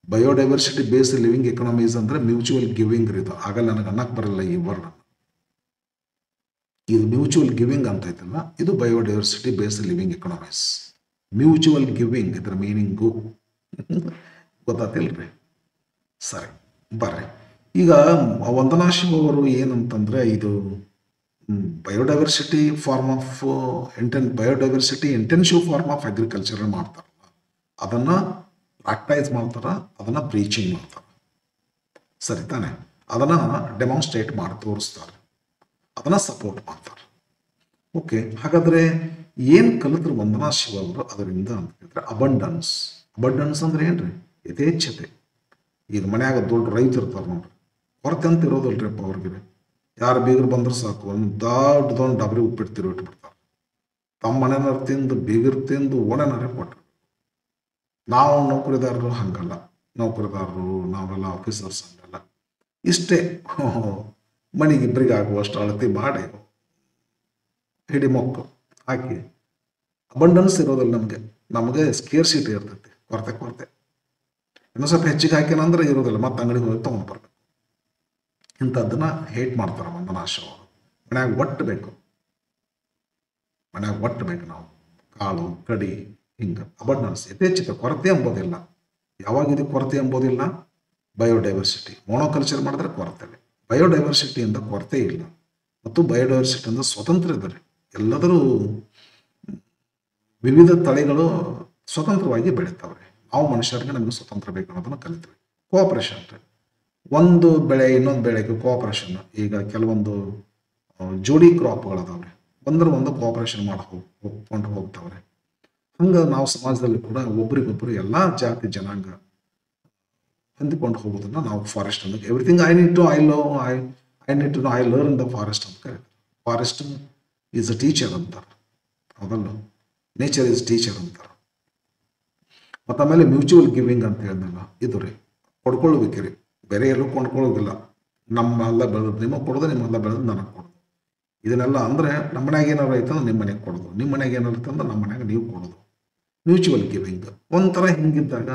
ಬಯೋಡೈವರ್ಸಿಟಿ ಬೇಸ್ಡ್ ಲಿವಿಂಗ್ ಎಕನಾಮೀಸ್ ಅಂದ್ರೆ ಮ್ಯೂಚುವಲ್ ಗಿವಿಂಗ್ ರೀ. ಇದು ಆಗಲ್ಲ, ನನಗೆ ಅನ್ನಕ್ಕೆ ಬರಲ್ಲ ಈ ವರ್ಡ್. ಇದು ಮ್ಯೂಚುವಲ್ ಗಿವಿಂಗ್ ಅಂತ ಐತಲ್ಲ, ಇದು biodiversity based living economies. Mutual giving ಇದರ ಮೀನಿಂಗು ಗೊತ್ತಾತಿಲ್ರಿ? ಸರಿ, ಬರ್ರಿ. ಈಗ ವಂದನಾ ಶಿವ ಅವರು ಏನಂತಂದ್ರೆ, ಇದು biodiversity form of biodiversity intensive form of agriculture ಮಾಡ್ತಾರಲ್ಲ, ಅದನ್ನ ಪ್ರಾಕ್ಟೈಸ್ ಮಾಡ್ತಾರ, ಅದನ್ನ ಪ್ರೀಚಿಂಗ್ ಮಾಡ್ತಾರ, ಸರಿ ತಾನೆ? ಅದನ್ನ ಡೆಮಾನ್ಸ್ಟ್ರೇಟ್ ಮಾಡಿ ತೋರಿಸ್ತಾರೆ, ಅದನ್ನ ಸಪೋರ್ಟ್ ಮಾಡ್ತಾರೆ. ಓಕೆ, ಹಾಗಾದ್ರೆ ಏನ್ ಕಲಿತರು ವಂದನಾ ಶಿವ ಅವರು ಅದರಿಂದ ಅಂತ ಹೇಳಿದ್ರೆ, ಅಬಂಡನ್ಸ್. ಅಬಂಡನ್ಸ್ ಅಂದ್ರೆ ಏನ್ರಿ? ಯಥೇಚ್ಛತೆ. ಈಗ ಮನ್ಯಾಗ ದೊಡ್ಡ ರೈತರು ಇರ್ತಾರೆ ನೋಡ್ರಿ, ಕೊರತೆ ಅಂತ ಇರೋದಲ್ರಿಪ್ಪ ಅವ್ರಿಗೆ. ಯಾರು ಬೀಗರು ಬಂದ್ರೆ ಸಾಕು, ಒಂದು ದೊಡ್ಡದೊಂದು ಡಬ್ರಿ ಉಪ್ಪಿಡ್ತಿರೋ ಇಟ್ಬಿಡ್ತಾರೆ. ತಮ್ಮ ಮನೆಯವ್ರು ತಿಂದು ಬೀಗರು ತಿಂದು ಓಣೆನಾರೇ ಕೊಟ್ಟರು. ನಾವು ನೌಕರಿದಾರರು ಹಂಗಲ್ಲ, ನೌಕರಿದಾರರು ನಾವೆಲ್ಲ ಆಫೀಸರ್ಸ್ ಹಂಗಲ್ಲ. ಇಷ್ಟೇ ಮನೆಗೆ ಇಬ್ಬರಿಗೆ ಆಗುವಷ್ಟು ಅಳತೆ ಮಾಡಿ ಹಿಡಿ ಮೊಕ್ಕು ಹಾಕಿ. ಅಬಂಡನ್ಸ್ ಇರೋದಿಲ್ಲ ನಮಗೆ ಸ್ಕೇರ್ಸಿಟಿ ಇರ್ತೈತಿ, ಕೊರತೆ. ಇನ್ನೂ ಸ್ವಲ್ಪ ಹೆಚ್ಚಿಗೆ ಹಾಕಿನಂದ್ರೆ ಇರೋದಿಲ್ಲ, ಮತ್ತೆ ಅಂಗಡಿಗೆ ಹೋಗಿ ತೊಗೊಂಡು ಬರ್ಬೇಕು. ಇಂಥದ್ದನ್ನ ಹೇಟ್ ಮಾಡ್ತಾರೆ ವಂದನಾ ಶಿವ ಅವರು. ಮನ್ಯಾಗ ಒಟ್ಟು ಬೇಕು, ನಾವು ಕಾಳು ಕಡಿ ಹಿಂಗೆ. ಅಬಂಡನ್ಸ್, ಯಥೇಚ್ಛತೆ, ಕೊರತೆ ಎಂಬುದಿಲ್ಲ. ಯಾವಾಗ ಇದು ಕೊರತೆ ಎಂಬುದಿಲ್ಲ? ಬಯೋಡೈವರ್ಸಿಟಿ. ಮೋನೋಕಲ್ಚರ್ ಮಾಡಿದ್ರೆ ಕೊರತೆ, ಬಯೋಡೈವರ್ಸಿಟಿಯಿಂದ ಕೊರತೆ ಇಲ್ಲ. ಮತ್ತು ಬಯೋಡೈವರ್ಸಿಟಿಯಿಂದ ಸ್ವತಂತ್ರ ಇದ್ದಾರೆ. ಎಲ್ಲದರೂ ವಿವಿಧ ತಳಿಗಳು ಸ್ವತಂತ್ರವಾಗಿ ಬೆಳೀತಾವ್ರೆ. ನಾವು ಮನುಷ್ಯರಿಗೆ ನಮಗೆ ಸ್ವತಂತ್ರ ಬೇಕು ಅನ್ನೋದನ್ನು ಕಲಿತೀವಿ. ಕೋಆಪರೇಷನ್, ಒಂದು ಬೆಳೆ ಇನ್ನೊಂದು ಬೆಳೆಗೆ ಕೋಆಪರೇಷನ್. ಈಗ ಕೆಲವೊಂದು ಜೋಡಿ ಕ್ರಾಪ್ಗಳದಾವ್ರೆ, ಒಂದು ಕೋಆಪರೇಷನ್ ಹೋಗ್ಕೊಂಡು ಹೋಗ್ತಾವ್ರೆ. ಹಂಗೆ ನಾವು ಸಮಾಜದಲ್ಲಿ ಕೂಡ ಒಬ್ರಿಗೊಬ್ರು ಎಲ್ಲ ಜಾತಿ ಜನಾಂಗ ಹೊಂದಿಕೊಂಡು ಹೋಗೋದನ್ನ ನಾವು ಫಾರೆಸ್ಟ್ ಅಂತ, everything I need to I learn the forest ಅಂತ ಕರೀತಾರೆ. ಫಾರೆಸ್ಟ್ ಈಸ್ ಅ ಟೀಚರ್ ಅಂತಾರೆ, ಹೌದಲ್ಲ? ನೇಚರ್ ಈಸ್ ಟೀಚರ್ ಅಂತಾರೆ. ಮತ್ತು ಆಮೇಲೆ ಮ್ಯೂಚುವಲ್ ಗಿವಿಂಗ್ ಅಂತ ಹೇಳಿದ್ನಲ್ಲ, ಇದು ರೀ ಕೊಡ್ಕೊಳ್ಳುವಿಕೆ ರೀ. ಬೇರೆ ಎಲ್ಲೂ ಕೊಂಡ್ಕೊಳ್ಳೋದಿಲ್ಲ. ನಮ್ಮೆಲ್ಲ ಬೆಳೆದು ನಿಮಗೆ ಕೊಡೋದು, ನಿಮ್ಮೆಲ್ಲ ಬೆಳೆದು ನನಗೆ ಕೊಡೋದು. ಇದನ್ನೆಲ್ಲ ಅಂದರೆ ನಮ್ಮ ಮನೆಯಾಗ ಏನಾರು ಐತಂದ್ರೆ ನಿಮ್ಮ ಮನೆಗೆ ಕೊಡೋದು, ನಿಮ್ಮ ಮನೆಗೆ ಏನಾರು ಇರ್ತಂದ್ರೆ ನಮ್ಮ ಮನೆಯಾಗ ನೀವು ಕೊಡೋದು. ಮ್ಯೂಚುವಲ್ ಗಿವಿಂಗ್ ಒಂಥರ ಹಿಂಗಿದ್ದಾಗ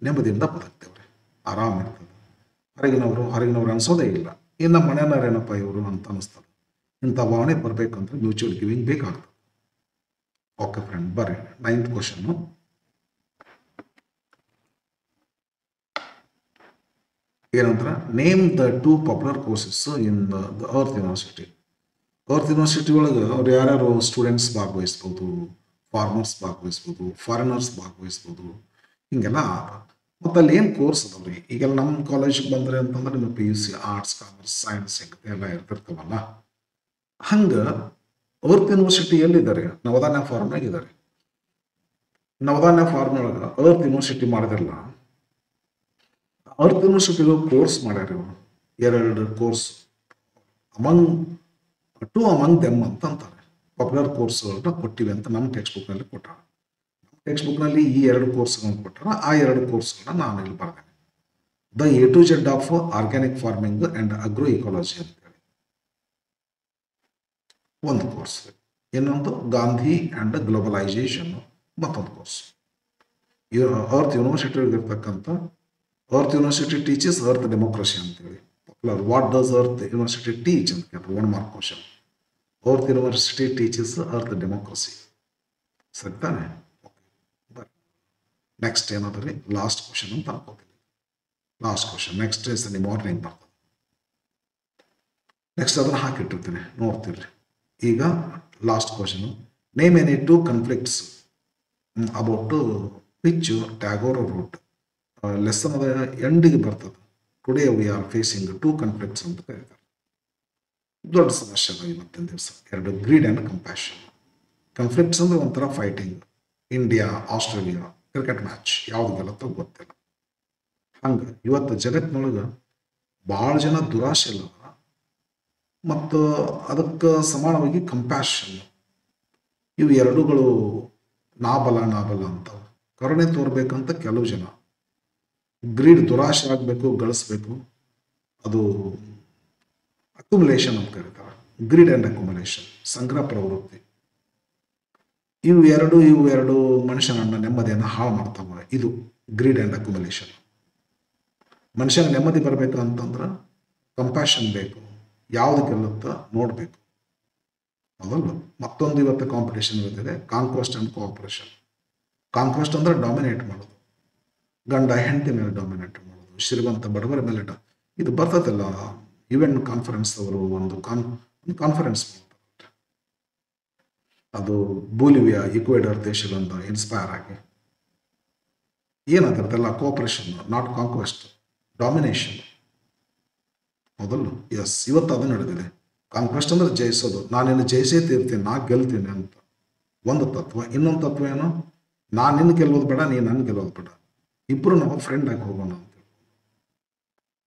ನೆಮ್ಮದಿಯಿಂದ ಬದುಕ್ತೇವ್ರಿ, ಆರಾಮಿರ್ತದೆ. ಹೊರಗಿನವ್ರು ಅನ್ಸೋದೇ ಇಲ್ಲ, ಇನ್ನು ನಮ್ಮ ಮನೆಯವ್ರೇನಪ್ಪ ಇವರು ಅಂತ ಅನಿಸ್ತದೆ. ಇಂಥ ಭಾವನೆ ಬರಬೇಕಂದ್ರೆ ಮ್ಯೂಚುವಲ್ ಗಿವಿಂಗ್ ಬೇಕಾಗ್ತದೆ. ಓಕೆ ಫ್ರೆಂಡ್, ಬರ್ರಿ 9th ಕ್ವಶನ್ನು. ಏನಂದ್ರೆ, name the 2 popular courses in the earth university. Earth university ಒಳಗೆ ಅವ್ರು ಯಾರ್ಯಾರು ಸ್ಟೂಡೆಂಟ್ಸ್ ಭಾಗವಹಿಸ್ಬೋದು, ಫಾರ್ಮರ್ಸ್ ಭಾಗವಹಿಸ್ಬೋದು, ಫಾರಿನರ್ಸ್ ಭಾಗವಹಿಸ್ಬೋದು, ಹಿಂಗೆಲ್ಲ. ಮತ್ತು ಅಲ್ಲಿ ಏನು ಕೋರ್ಸ್ ಅದಾವ್ರಿ? ಈಗೆಲ್ಲ ನಮ್ಮ ಕಾಲೇಜಿಗೆ ಬಂದರೆ ಅಂತಂದ್ರೆ ನಿಮ್ಮ PUC ಆರ್ಟ್ಸ್, ಕಾಮರ್ಸ್, ಸೈನ್ಸ್ ಎಲ್ಲ ಇರ್ತಿರ್ತಾವಲ್ಲ. ಹಂಗೆ ಅರ್ತ್ ಯೂನಿವರ್ಸಿಟಿ ಎಲ್ಲಿದ್ದಾರೆ? ನವಧಾನ್ಯ ಫಾರ್ಮ್ನಾಗ ಇದ್ದಾರೆ. ನವಧಾನ್ಯ ಫಾರ್ಮ್ ಒಳಗೆ ಅರ್ತ್ ಯೂನಿವರ್ಸಿಟಿ ಮಾಡಿದ್ರಲ್ಲ, ಅರ್ತ್ ಯೂನಿವರ್ಸಿಟಿಗೆ ಕೋರ್ಸ್ ಮಾಡ್ಯಾರ ಇವರು. 2 ಕೋರ್ಸ್ ಅಮಂಗ್ ದೆಮ್ ಅಂತ ಅಂತಾರೆ. ಪಾಪ್ಯುಲರ್ ಕೋರ್ಸ್ಗಳನ್ನ ಕೊಟ್ಟಿವೆ ಅಂತ ನಮ್ಮ ಟೆಕ್ಸ್ಟ್ ಬುಕ್ನಲ್ಲಿ ಕೊಟ್ಟಾರ. ಟೆಕ್ಸ್ಟ್ ಬುಕ್ನಲ್ಲಿ ಈ 2 ಕೋರ್ಸ್ಗಳನ್ನ ಕೊಟ್ಟಾರ. ಆ 2 ಕೋರ್ಸ್ಗಳನ್ನ ನಾನು ಇಲ್ಲಿ ಬರ್ತೇನೆ. The A to Z of organic farming and agro ecology ಅಂತೇಳಿ ಒಂದು ಕೋರ್ಸ್. ಇನ್ನೊಂದು ಗಾಂಧಿ ಅಂಡ್ ಗ್ಲೋಬಲೈಸೇಷನ್ ಮತ್ತೊಂದು ಕೋರ್ಸ್. ಅರ್ತ್ ಯೂನಿವರ್ಸಿಟಿ ಇರ್ತಕ್ಕಂಥ earth university teaches earth democracy ಅಂತೇಳಿ popular. What does earth university teach ಅಂತ ಕೇಳಿದ್ರು, 1 mark question. Earth university teaches earth democracy, ಸರಿ ತಾನೆ? ನೆಕ್ಸ್ಟ್ ಏನಾದ್ರಿ ಲಾಸ್ಟ್ ಕ್ವಶನ್ ಅಂತ ಅನ್ಕೋತೀನಿ. Last question next Sunday morning ಬರ್ತದೆ. ನೆಕ್ಸ್ಟ್ ಅದನ್ನು ಹಾಕಿಟ್ಟಿರ್ತೀನಿ, ನೋಡ್ತಿರ್ರಿ. ಈಗ last question, name any 2 conflicts about which Tagore wrote. Lesson ಅದ ಎಂಡಿಗೆ ಬರ್ತದೆ. Today we are facing 2 conflicts ಅಂತ ಕರೀತಾರೆ. ದೊಡ್ಡ ಸಮಸ್ಯೆ ಅದ ಇವತ್ತಿನ ದಿವಸ. ಎರಡು ಗ್ರೀಡ್ ಆ್ಯಂಡ್ ಕಂಪ್ಯಾಷನ್. ಕಾನ್ಫ್ಲಿಕ್ಟ್ಸ್ ಅಂದ್ರೆ ಒಂಥರ fighting. India Australia cricket match ಯಾವ್ದು ಗೆಲ್ಲತ್ತೋ ಗೊತ್ತಿಲ್ಲ. ಹಂಗೆ ಇವತ್ತು ಜಗತ್ತಿನೊಳಗೆ ಭಾಳ ಜನ ದುರಾಶೆ ಇಲ್ಲ ಮತ್ತು ಅದಕ್ಕೆ ಸಮಾನವಾಗಿ ಕಂಪ್ಯಾಷನ್, ಇವು ಎರಡೂಗಳು ನಾಬಲ ಅಂತ ಕರುಣೆ ತೋರ್ಬೇಕಂತ ಕೆಲವು ಜನ. ಗ್ರೀಡ್ ದುರಾಶೆ ಆಗಬೇಕು, ಗಳಿಸ್ಬೇಕು, ಅದು ಅಕ್ಯುಮುಲೇಷನ್ ಅಂತ ಕರೀತಾರೆ. ಗ್ರೀಡ್ ಆ್ಯಂಡ್ ಅಕ್ಯುಮುಲೇಷನ್, ಸಂಗ್ರಹ ಪ್ರವೃತ್ತಿ. ಇವು ಎರಡು ಮನುಷ್ಯನನ್ನ ನೆಮ್ಮದಿಯನ್ನು ಹಾಳು ಮಾಡ್ತಾವೆ. ಇದು ಗ್ರೀಡ್ ಆ್ಯಂಡ್ ಅಕ್ಯುಮುಲೇಷನ್. ಮನುಷ್ಯನ ನೆಮ್ಮದಿ ಬರಬೇಕು ಅಂತಂದ್ರೆ ಕಂಪ್ಯಾಷನ್ ಬೇಕು. ಯಾವುದು ಗೆಲ್ಲುತ್ತಾ ನೋಡಬೇಕು, ಹೌದಲ್ಲ. ಮತ್ತೊಂದು ಇವತ್ತು ಕಾಂಪಿಟೇಷನ್ ಇರುತ್ತದೆ, ಕಾಂಕ್ವೆಸ್ಟ್ ಆ್ಯಂಡ್ ಕೋಆಪರೇಷನ್. ಕಾಂಕ್ವೆಸ್ಟ್ ಅಂದ್ರೆ ಡಾಮಿನೇಟ್ ಮಾಡೋದು, ಗಂಡ ಹೆಂಡತಿ ಮೇಲೆ ಡಾಮಿನೇಟ್ ಮಾಡೋದು, ಶ್ರೀಮಂತ ಬಡವರ ಮೇಲೆ ಇದು ಬರ್ತದಲ್ಲ. UN ಕಾನ್ಫರೆನ್ಸ್ ಅವರು ಒಂದು ಕಾನ್ಫರೆನ್ಸ್ ಮಾಡ್ತಾರೆ, ಅದು ಬೋಲಿವಿಯಾ ಈಕ್ವೆಡರ್ ದೇಶದಿಂದ ಇನ್ಸ್ಪೈರ್ ಆಗಿ. ಏನಾಗಿರ್ತಲ್ಲ, ಕೋಆಪರೇಷನ್ ನಾಟ್ ಕಾಂಕ್ವೆಸ್ಟ್, ಡಾಮಿನೇಷನ್, ಹೌದಲ್ಲ. ಎಸ್, ಇವತ್ತು ಅದು ನಡೆದಿದೆ. ಕಾಂಕ್ವೆಸ್ಟ್ ಅಂದ್ರೆ ಜಯಿಸೋದು, ನಾನಿನ್ನು ಜಯಿಸೇ ತೀರ್ತೀನಿ, ನಾ ಗೆಲ್ತೀನಿ ಅಂತ ಒಂದು ತತ್ವ. ಇನ್ನೊಂದು ತತ್ವ ಏನು, ನಾನು ನಿನ್ನ ಗೆಲ್ಲೋದು ಬೇಡ, ನೀನು ನನ್ನ ಗೆಲ್ಲೋದು ಬೇಡ, ಇಬ್ಬರು ನಾವು ಫ್ರೆಂಡ್ ಆಗಿ ಹೋಗೋಣ ಅಂತ.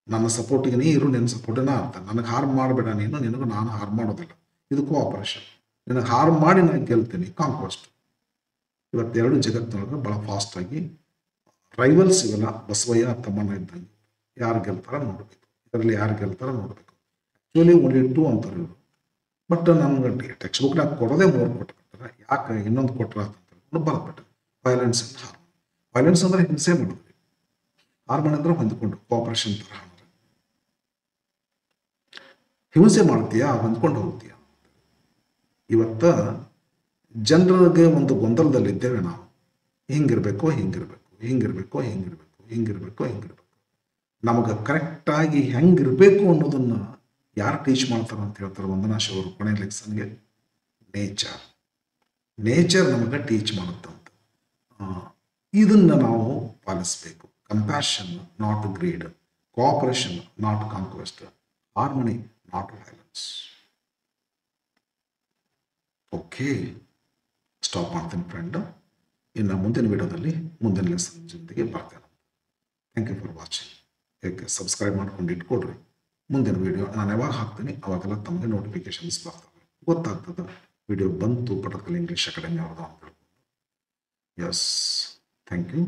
ನನ್ನ ಸಪೋರ್ಟಿಗೆ ನೀ ಇರು, ನಿನ್ನ ಸಪೋರ್ಟಿನ ಅರ್ಥ. ನನಗೆ ಹಾರ್ಮ್ ಮಾಡಬೇಡ ನೀನು, ನಿನಗೂ ನಾನು ಹಾರ್ಮ್ ಮಾಡೋದಿಲ್ಲ. ಇದು ಕೋಆಪರೇಷನ್. ನಿನಗೆ ಹಾರ್ಮ್ ಮಾಡಿ ನಾನು ಗೆಲ್ತೀನಿ, ಕಾಂಕ್ವೆಸ್ಟ್. ಇವತ್ತೆರಡು ಜಗತ್ತಿನೊಳಗೆ ಭಾಳ ಫಾಸ್ಟಾಗಿ ರೈವಲ್ಸ್ ಇವೆಲ್ಲ ಬಸವಯ್ಯ ತಮ್ಮಣ್ಣ ಇದ್ದಂಗೆ. ಯಾರು ಗೆಲ್ತಾರ ನೋಡಬೇಕು, ಇದರಲ್ಲಿ ಯಾರು ಗೆಲ್ತಾರ ನೋಡಬೇಕು. ಆ್ಯಕ್ಚುಲಿ ಓನ್ಲಿ 2 ಅಂತಾರೆ ಇವರು. ಬಟ್ ನಮ್ಗೆ ಟೆಕ್ಸ್ಟ್ ಬುಕ್ನಾಗ ಕೊಡೋದೇ 3 ಕೊಟ್ಬಿಟ್ಟಾರೆ. ಯಾಕೆ ಇನ್ನೊಂದು ಕೊಟ್ಟರ ಅಂತ ಬರೆದ್ಬಿಟ್ರೆ, ವೈಲೆನ್ಸ್ ಅಂಡ್ ಹಾರ್ಮ್. ವೈಲೆನ್ಸ್ ಅಂದ್ರೆ ಹಿಂಸೆ ಮಾಡಿದ್ವಿ, ಹಾರ್ಮ್ ಅಂದ್ರೆ ಹೊಂದ್ಕೊಂಡು ಕೋಆಪರೇಷನ್ ತರ. ಹಿಂಸೆ ಮಾಡ್ತೀಯಾ, ಹೊಂದ್ಕೊಂಡು ಹೋಗ್ತೀಯ. ಇವತ್ತ ಜನರಿಗೆ ಒಂದು ಗೊಂದಲದಲ್ಲಿದ್ದೇವೆ ನಾವು. ಹಿಂಗಿರ್ಬೇಕು, ನಮಗೆ ಕರೆಕ್ಟಾಗಿ ಹೆಂಗಿರ್ಬೇಕು ಅನ್ನೋದನ್ನ ಯಾರು ಟೀಚ್ ಮಾಡ್ತಾರೆ ಅಂತ ಹೇಳ್ತಾರೆ ವಂದನಾ ಶಿವ ಅವರು ಕೊನೆ ಲೆಕ್ಸನ್ಗೆ. ನೇಚರ್ ನಮಗೆ ಟೀಚ್ ಮಾಡುತ್ತಂತ. ಇದನ್ನ ನಾವು ಪಾಲಿಸಬೇಕು. Compassion not greed, cooperation not conquest, harmony not violence. Okay, stop ಮಾಡ್ತೀನಿ ಫ್ರೆಂಡ್. ಇನ್ನು ಮುಂದಿನ ವಿಡಿಯೋದಲ್ಲಿ ಮುಂದಿನ ಲೆಸನ್ ಜೊತೆಗೆ ಬರ್ತೇನೆ. Thank you for watching. ಏಕೆ ಸಬ್ಸ್ಕ್ರೈಬ್ ಮಾಡ್ಕೊಂಡು ಇಟ್ಕೊಡ್ರಿ. ಮುಂದಿನ ವಿಡಿಯೋ ನಾನು ಯಾವಾಗ ಹಾಕ್ತೀನಿ ಅವಾಗೆಲ್ಲ ತಮಗೆ ನೋಟಿಫಿಕೇಶನ್ಸ್ ಬರ್ತವೆ, ಗೊತ್ತಾಗ್ತದೆ ವಿಡಿಯೋ ಬಂತು. ಪಟಕಲ್ ಇಂಗ್ಲೀಷ್ ಅಕಾಡೆಮಿ ಅವ್ರದ್ದು ಅಂತ ಹೇಳ್ಬೋದು. Yes, thank you.